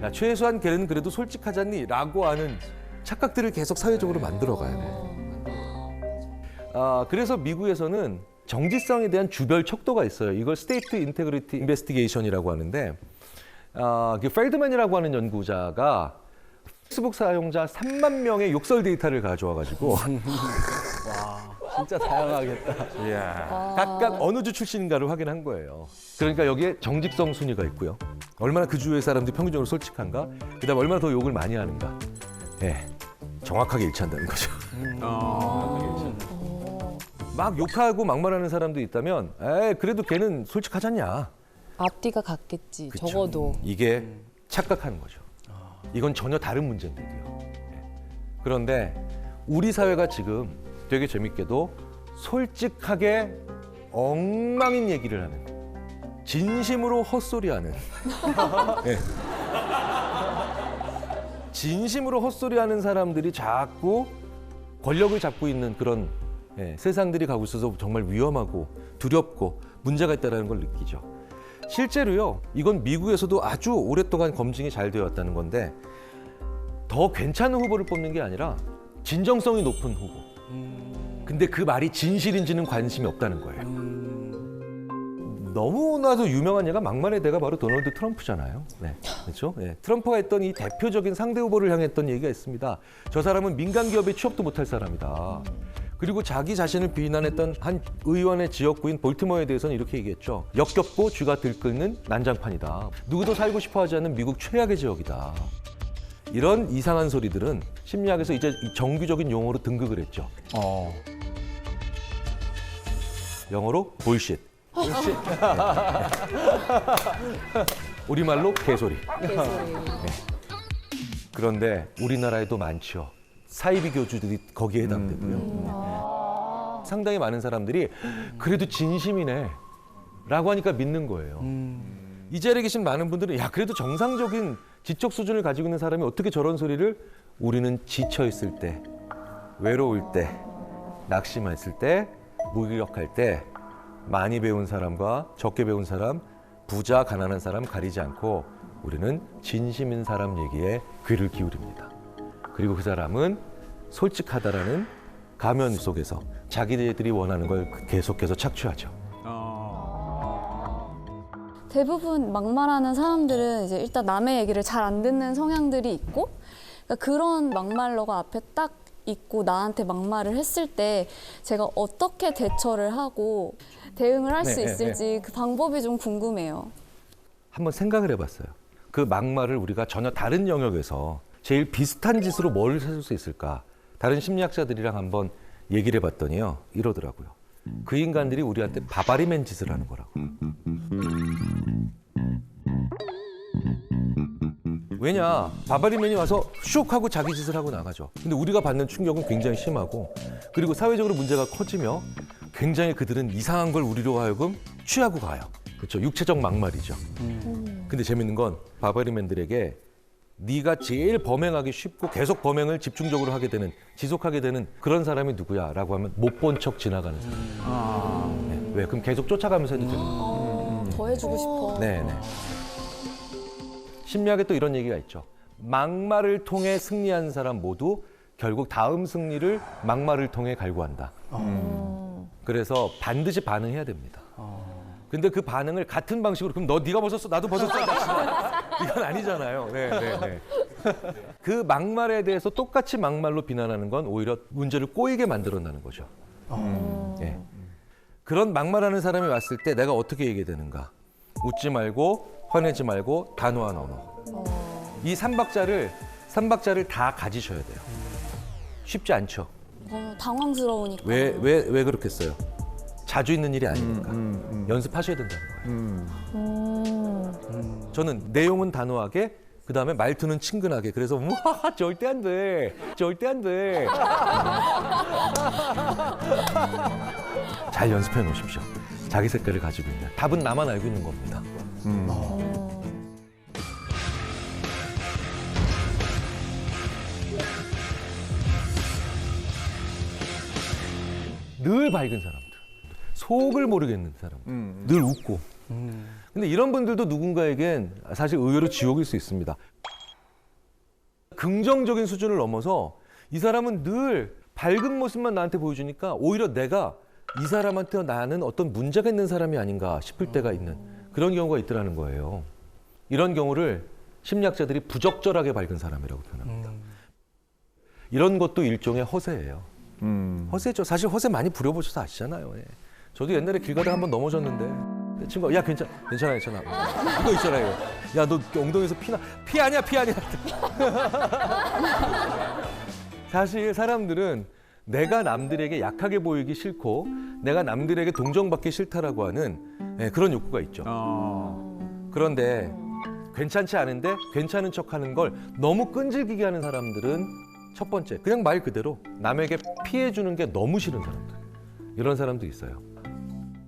L: 야, 최소한 걔는 그래도 솔직하잖니? 라고 하는 착각들을 계속 사회적으로 만들어가야 돼. 그래서 미국에서는 정직성에 대한 주별 척도가 있어요. 이걸 스테이트 인테그리티 인베스티게이션이라고 하는데 펠드맨이라고 하는 연구자가 페이스북 사용자 3만 명의 욕설 데이터를 가져와가지고
F: 와, 진짜 다양하겠다.
L: 각각 어느 주 출신인가를 확인한 거예요. 그러니까 여기에 정직성 순위가 있고요. 얼마나 그 주의 사람들이 평균적으로 솔직한가, 그다음 얼마나 더 욕을 많이 하는가. 네, 정확하게 일치한다는 거죠. 막 욕하고 막말하는 사람도 있다면, 그래도 걔는 솔직하잖냐.
M: 앞뒤가 같겠지.
L: 그쵸.
M: 적어도.
L: 이게 착각하는 거죠. 이건 전혀 다른 문제인데도요. 그런데 우리 사회가 지금 되게 재밌게도 솔직하게 엉망인 얘기를 하는, 진심으로 헛소리하는, 네. 진심으로 헛소리하는 사람들이 자꾸 권력을 잡고 있는 그런 세상들이 가고 있어서 정말 위험하고 두렵고 문제가 있다는 걸 느끼죠. 실제로요, 이건 미국에서도 아주 오랫동안 검증이 잘 되어 왔다는 건데, 더 괜찮은 후보를 뽑는 게 아니라 진정성이 높은 후보. 근데 그 말이 진실인지는 관심이 없다는 거예요. 너무나도 유명한 예가 막말의 대가 바로 도널드 트럼프잖아요. 네, 그렇죠? 네. 트럼프가 했던 이 대표적인 상대 후보를 향했던 얘기가 있습니다. 저 사람은 민간 기업에 취업도 못할 사람이다. 그리고 자기 자신을 비난했던 한 의원의 지역구인 볼티모어에 대해서는 이렇게 얘기했죠. 역겹고 쥐가 들끓는 난장판이다. 누구도 살고 싶어 하지 않는 미국 최악의 지역이다. 이런 이상한 소리들은 심리학에서 이제 정규적인 용어로 등극을 했죠. 영어로 볼쉿. 우리말로 개소리. 네. 그런데 우리나라에도 많죠. 사이비 교주들이 거기에 해당되고요. 상당히 많은 사람들이 그래도 진심이네 라고 하니까 믿는 거예요. 이 자리에 계신 많은 분들은 야, 그래도 정상적인 지적 수준을 가지고 있는 사람이 어떻게 저런 소리를. 우리는 지쳐 있을 때, 외로울 때, 낙심했을 때, 무기력할 때 많이 배운 사람과 적게 배운 사람, 부자 가난한 사람 가리지 않고 우리는 진심인 사람 얘기에 귀를 기울입니다. 그리고 그 사람은 솔직하다라는 가면 속에서 자기들이 원하는 걸 계속해서 착취하죠.
E: 대부분 막말하는 사람들은 이제 일단 남의 얘기를 잘 안 듣는 성향들이 있고, 그러니까 그런 막말러가 앞에 딱 있고 나한테 막말을 했을 때 제가 어떻게 대처를 하고 대응을 할 수 있을지 그 방법이 좀 궁금해요.
L: 한번 생각을 해봤어요. 그 막말을 우리가 전혀 다른 영역에서 제일 비슷한 짓으로 뭘 해줄 수 있을까? 다른 심리학자들이랑 한번 얘기를 해봤더니요, 이러더라고요. 그 인간들이 우리한테 바바리맨 짓을 하는 거라고. 왜냐, 바바리맨이 와서 슉 하고 자기 짓을 하고 나가죠. 근데 우리가 받는 충격은 굉장히 심하고, 그리고 사회적으로 문제가 커지며 굉장히 그들은 이상한 걸 우리로 하여금 취하고 가요. 그렇죠? 육체적 막말이죠. 근데 재밌는 건 바바리맨들에게 네가 제일 범행하기 쉽고 계속 범행을 집중적으로 하게 되는, 지속하게 되는 그런 사람이 누구야? 라고 하면 못 본 척 지나가는 사람. 네. 왜? 그럼 계속 쫓아가면서 해도 되는 거예요.
E: 더 해주고 싶어.
L: 네네. 심리학에 또 이런 얘기가 있죠. 막말을 통해 승리한 사람 모두 결국 다음 승리를 막말을 통해 갈구한다. 그래서 반드시 반응해야 됩니다. 근데 그 반응을 같은 방식으로 그럼 네가 벗었어 나도 벗었어 이건 아니잖아요. 네. 그 막말에 대해서 똑같이 막말로 비난하는 건 오히려 문제를 꼬이게 만들어내는 거죠. 네. 그런 막말하는 사람이 왔을 때 내가 어떻게 얘기해야 되는가? 웃지 말고 화내지 말고 단호한 언어. 이 삼박자를 다 가지셔야 돼요. 쉽지 않죠.
E: 당황스러우니까.
L: 왜 그렇겠어요? 자주 있는 일이 아니니까 연습하셔야 된다는 거예요. 저는 내용은 단호하게, 그 다음에 말투는 친근하게. 그래서 절대 안 돼, 절대 안 돼. 잘 연습해 놓으십시오. 자기 색깔을 가지고 있는. 답은 나만 알고 있는 겁니다. 늘 밝은 사람들, 속을 모르겠는 사람들, 늘 웃고. 근데 이런 분들도 누군가에겐 사실 의외로 지옥일 수 있습니다. 긍정적인 수준을 넘어서 이 사람은 늘 밝은 모습만 나한테 보여주니까 오히려 내가 이 사람한테 나는 어떤 문제가 있는 사람이 아닌가 싶을 때가 있는 그런 경우가 있더라는 거예요. 이런 경우를 심리학자들이 부적절하게 밝은 사람이라고 표현합니다. 이런 것도 일종의 허세예요. 허세죠. 사실 허세 많이 부려보셔서 아시잖아요. 예. 저도 옛날에 길 가다가 한번 넘어졌는데 내 친구가 야 괜찮아 이거 있잖아요. 야 너 엉덩이에서 피 아니야. 사실 사람들은 내가 남들에게 약하게 보이기 싫고 내가 남들에게 동정받기 싫다라고 하는 그런 욕구가 있죠. 그런데 괜찮지 않은데 괜찮은 척하는 걸 너무 끈질기게 하는 사람들은 첫 번째, 그냥 말 그대로 남에게 피해 주는 게 너무 싫은 사람들. 이런 사람도 있어요.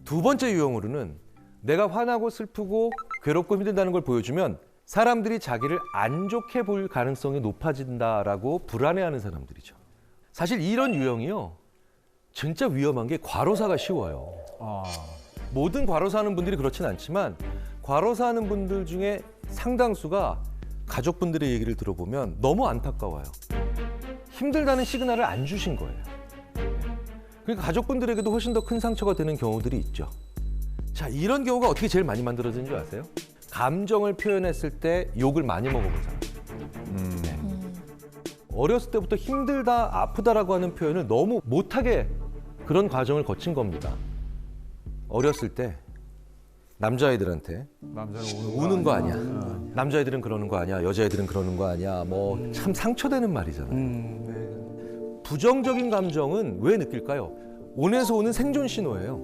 L: 두 번째 유형으로는 내가 화나고 슬프고 괴롭고 힘들다는 걸 보여주면 사람들이 자기를 안 좋게 볼 가능성이 높아진다라고 불안해하는 사람들이죠. 사실 이런 유형이요, 진짜 위험한 게 과로사가 쉬워요. 모든 과로사하는 분들이 그렇진 않지만 과로사하는 분들 중에 상당수가 가족분들의 얘기를 들어보면 너무 안타까워요. 힘들다는 시그널을 안 주신 거예요. 그러니까 가족분들에게도 훨씬 더 큰 상처가 되는 경우들이 있죠. 자, 이런 경우가 어떻게 제일 많이 만들어지는 줄 아세요? 감정을 표현했을 때 욕을 많이 먹어본 사람. 네. 어렸을 때부터 힘들다, 아프다라고 하는 표현을 너무 못하게 그런 과정을 거친 겁니다. 어렸을 때 남자애들한테 우는 거 아니야. 남자애들은 그러는 거 아니야. 여자애들은 그러는 거 아니야. 뭐 참 상처되는 말이잖아요. 부정적인 감정은 왜 느낄까요? 온에서 오는 생존 신호예요.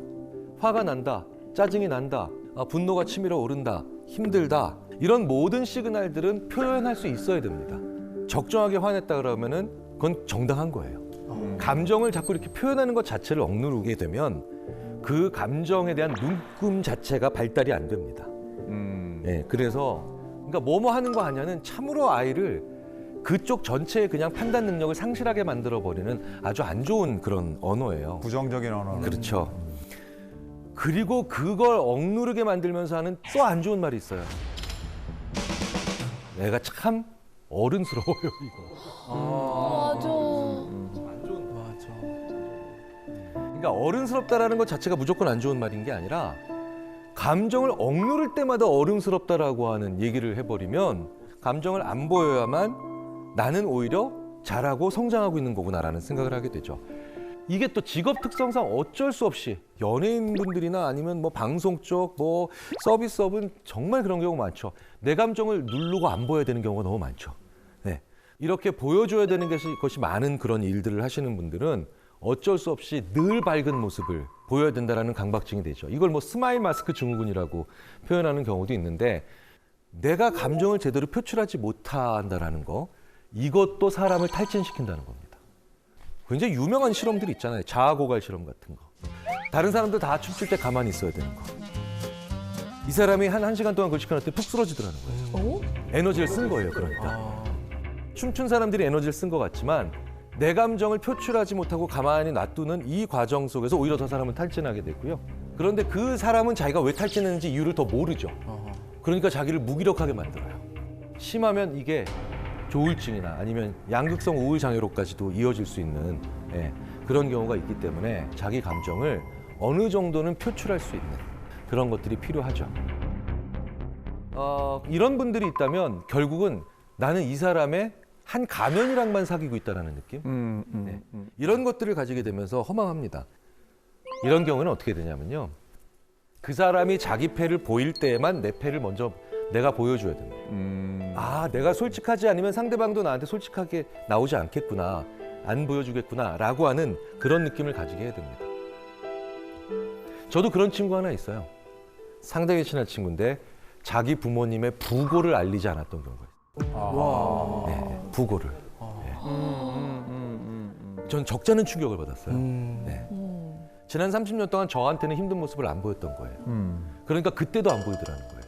L: 화가 난다, 짜증이 난다, 분노가 치밀어 오른다, 힘들다. 이런 모든 시그널들은 표현할 수 있어야 됩니다. 적정하게 화냈다 그러면은 그건 정당한 거예요. 감정을 자꾸 이렇게 표현하는 것 자체를 억누르게 되면 그 감정에 대한 눈금 자체가 발달이 안 됩니다. 네, 그래서 그러니까 뭐뭐 하는 거 아니야는 참으로 아이를 그쪽 전체의 그냥 판단 능력을 상실하게 만들어버리는 아주 안 좋은 그런 언어예요.
I: 부정적인 언어.
L: 그렇죠. 그리고 그걸 억누르게 만들면서 하는 또 안 좋은 말이 있어요. 내가 참 어른스러워요, 이거.
M: 맞아.
L: 그러니까 어른스럽다라는 것 자체가 무조건 안 좋은 말인 게 아니라 감정을 억누를 때마다 어른스럽다라고 하는 얘기를 해버리면 감정을 안 보여야만 나는 오히려 잘하고 성장하고 있는 거구나라는 생각을 하게 되죠. 이게 또 직업 특성상 어쩔 수 없이 연예인분들이나 아니면 뭐 방송 쪽, 뭐 서비스업은 정말 그런 경우가 많죠. 내 감정을 누르고 안 보여야 되는 경우가 너무 많죠. 네. 이렇게 보여줘야 되는 것이 많은 그런 일들을 하시는 분들은 어쩔 수 없이 늘 밝은 모습을 보여야 된다는 강박증이 되죠. 이걸 뭐 스마일 마스크 증후군이라고 표현하는 경우도 있는데 내가 감정을 제대로 표출하지 못한다는 거, 이것도 사람을 탈진시킨다는 겁니다. 굉장히 유명한 실험들이 있잖아요. 자아고갈 실험 같은 거. 다른 사람들 다 춤출 때 가만히 있어야 되는 거. 이 사람이 한 1시간 동안 그걸 시켜놨더니 푹 쓰러지더라는 거예요. 에너지를 쓴 거예요, 그러니까. 춤춘 사람들이 에너지를 쓴 것 같지만 내 감정을 표출하지 못하고 가만히 놔두는 이 과정 속에서 오히려 더 사람은 탈진하게 되고요. 그런데 그 사람은 자기가 왜 탈진했는지 이유를 더 모르죠. 그러니까 자기를 무기력하게 만들어요. 심하면 이게 조울증이나 아니면 양극성 우울 장애로까지도 이어질 수 있는 그런 경우가 있기 때문에 자기 감정을 어느 정도는 표출할 수 있는 그런 것들이 필요하죠. 이런 분들이 있다면 결국은 나는 이 사람의 한 가면이랑만 사귀고 있다는 느낌? 이런 것들을 가지게 되면서 허망합니다. 이런 경우는 어떻게 되냐면요. 그 사람이 자기 패를 보일 때에만 내 패를 먼저 내가 보여줘야 됩니다. 아, 내가 솔직하지 않으면 상대방도 나한테 솔직하게 나오지 않겠구나, 안 보여주겠구나 라고 하는 그런 느낌을 가지게 해야 됩니다. 저도 그런 친구 하나 있어요. 상당히 친한 친구인데 자기 부모님의 부고를 알리지 않았던 경우가 있어요. 네, 부고를. 전 적잖은 충격을 받았어요. 네. 지난 30년 동안 저한테는 힘든 모습을 안 보였던 거예요. 그러니까 그때도 안 보이더라는 거예요.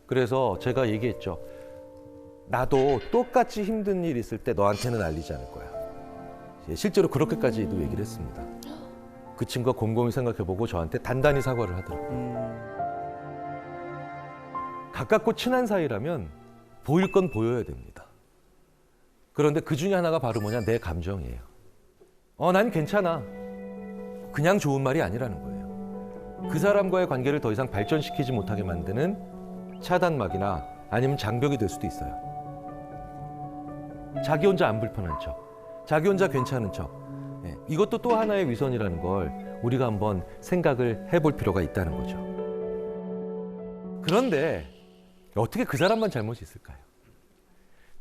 L: 그래서 제가 얘기했죠. 나도 똑같이 힘든 일 있을 때 너한테는 알리지 않을 거야. 실제로 그렇게까지도 얘기를 했습니다. 그 친구가 곰곰이 생각해보고 저한테 단단히 사과를 하더라고요. 가깝고 친한 사이라면 보일 건 보여야 됩니다. 그런데 그 중에 하나가 바로 뭐냐, 내 감정이에요. 난 괜찮아. 그냥 좋은 말이 아니라는 거예요. 그 사람과의 관계를 더 이상 발전시키지 못하게 만드는 차단막이나 아니면 장벽이 될 수도 있어요. 자기 혼자 안 불편한 척, 자기 혼자 괜찮은 척. 이것도 또 하나의 위선이라는 걸 우리가 한번 생각을 해볼 필요가 있다는 거죠. 그런데 어떻게 그 사람만 잘못이 있을까요?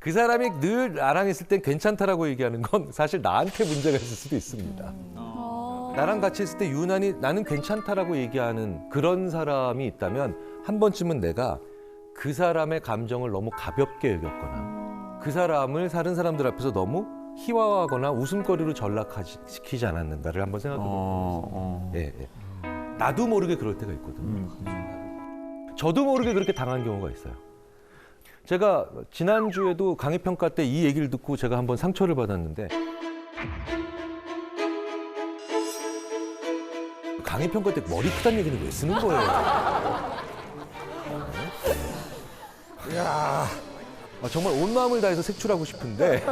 L: 그 사람이 늘 나랑 있을 땐 괜찮다라고 얘기하는 건 사실 나한테 문제가 있을 수도 있습니다. 나랑 같이 있을 때 유난히 나는 괜찮다라고 얘기하는 그런 사람이 있다면 한 번쯤은 내가 그 사람의 감정을 너무 가볍게 여겼거나 그 사람을 다른 사람들 앞에서 너무 희화화하거나 웃음거리로 전락시키지 않았는가를 한번 생각해 보면 나도 모르게 그럴 때가 있거든요. 저도 모르게 그렇게 당한 경우가 있어요. 제가 지난주에도 강의평가 때 이 얘기를 듣고 제가 한번 상처를 받았는데 강의평가 때 머리 크다는 얘기는 왜 쓰는 거예요? 이야, 정말 온 마음을 다해서 색출하고 싶은데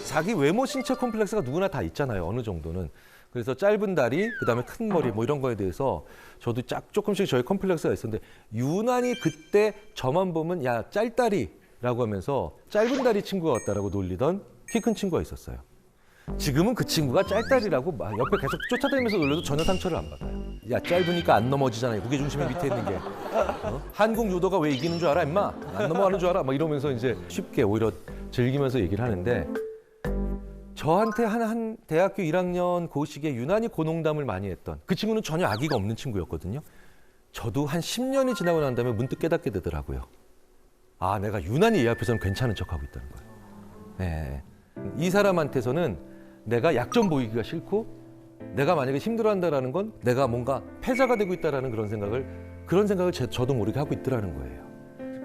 L: 자기 외모 신체 콤플렉스가 누구나 다 있잖아요. 어느 정도는. 그래서 짧은 다리, 그다음에 큰 머리 뭐 이런 거에 대해서 저도 조금씩 저희 콤플렉스가 있었는데 유난히 그때 저만 보면 야 짤다리라고 하면서 짧은 다리 친구가 같다라고 놀리던 키 큰 친구가 있었어요. 지금은 그 친구가 짤다리라고 막 옆에 계속 쫓아다니면서 놀려도 전혀 상처를 안 받아요. 야 짧으니까 안 넘어지잖아요. 무게중심이 밑에 있는 게. 한국 유도가 왜 이기는 줄 알아 임마? 안 넘어가는 줄 알아? 막 이러면서 이제 쉽게 오히려 즐기면서 얘기를 하는데 저한테 한 대학교 1학년 그 시기에 유난히 고농담을 많이 했던 그 친구는 전혀 악의가 없는 친구였거든요. 저도 한 10년이 지나고 난 다음에 문득 깨닫게 되더라고요. 아, 내가 유난히 얘 앞에서는 괜찮은 척하고 있다는 거예요. 네. 이 사람한테서는 내가 약점 보이기가 싫고 내가 만약에 힘들어한다라는 건 내가 뭔가 패자가 되고 있다라는 그런 생각을 저도 모르게 하고 있더라는 거예요.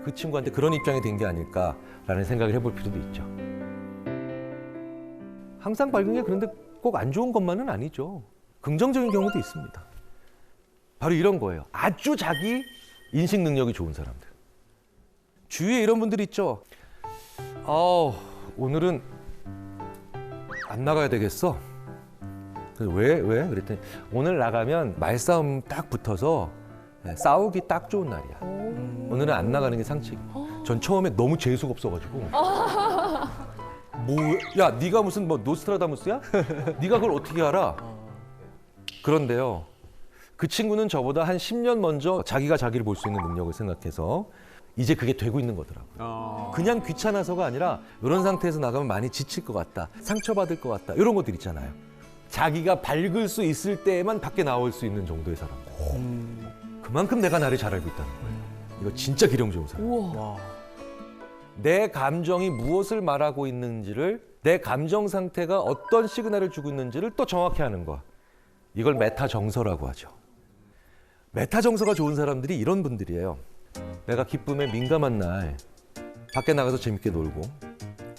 L: 그 친구한테 그런 입장이 된 게 아닐까라는 생각을 해볼 필요도 있죠. 항상 밝은 게 그런데 꼭 안 좋은 것만은 아니죠. 긍정적인 경우도 있습니다. 바로 이런 거예요. 아주 자기 인식 능력이 좋은 사람들. 주위에 이런 분들이 있죠. 오늘은 안 나가야 되겠어. 그래서 왜? 그랬더니 오늘 나가면 말싸움 딱 붙어서 싸우기 딱 좋은 날이야. 오늘은 안 나가는 게 상책이야. 전 처음에 너무 재수가 없어가지고 야, 네가 무슨 노스트라다무스야? 네가 그걸 어떻게 알아? 그런데요. 그 친구는 저보다 한 10년 먼저 자기가 자기를 볼 수 있는 능력을 생각해서 이제 그게 되고 있는 거더라고요. 그냥 귀찮아서가 아니라 이런 상태에서 나가면 많이 지칠 것 같다. 상처받을 것 같다. 이런 것들 있잖아요. 자기가 밝을 수 있을 때에만 밖에 나올 수 있는 정도의 사람들. 그만큼 내가 나를 잘 알고 있다는 거예요. 이거 진짜 기령 좋은 사람. 내 감정이 무엇을 말하고 있는지를, 내 감정 상태가 어떤 시그널을 주고 있는지를 또 정확히 아는 거. 이걸 메타 정서라고 하죠. 메타 정서가 좋은 사람들이 이런 분들이에요. 내가 기쁨에 민감한 날 밖에 나가서 재밌게 놀고,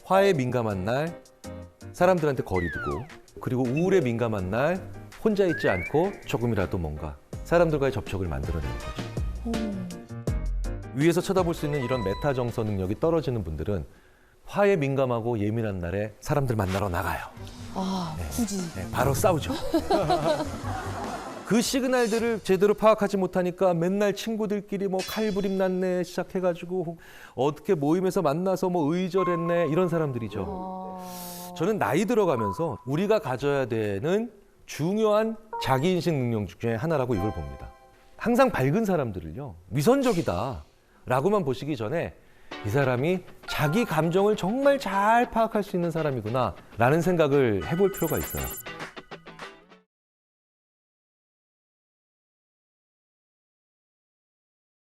L: 화에 민감한 날 사람들한테 거리 두고, 그리고 우울에 민감한 날 혼자 있지 않고 조금이라도 뭔가 사람들과의 접촉을 만들어내는 거죠. 위에서 쳐다볼 수 있는 이런 메타 정서 능력이 떨어지는 분들은 화에 민감하고 예민한 날에 사람들 만나러 나가요.
M: 아, 굳이.
L: 네, 바로 싸우죠. 그 시그널들을 제대로 파악하지 못하니까 맨날 친구들끼리 뭐 칼부림 났네 시작해가지고 어떻게 모임에서 만나서 뭐 의절했네 이런 사람들이죠. 저는 나이 들어가면서 우리가 가져야 되는 중요한 자기인식 능력 중에 하나라고 이걸 봅니다. 항상 밝은 사람들을요, 위선적이다라고만 보시기 전에 이 사람이 자기 감정을 정말 잘 파악할 수 있는 사람이구나 라는 생각을 해볼 필요가 있어요.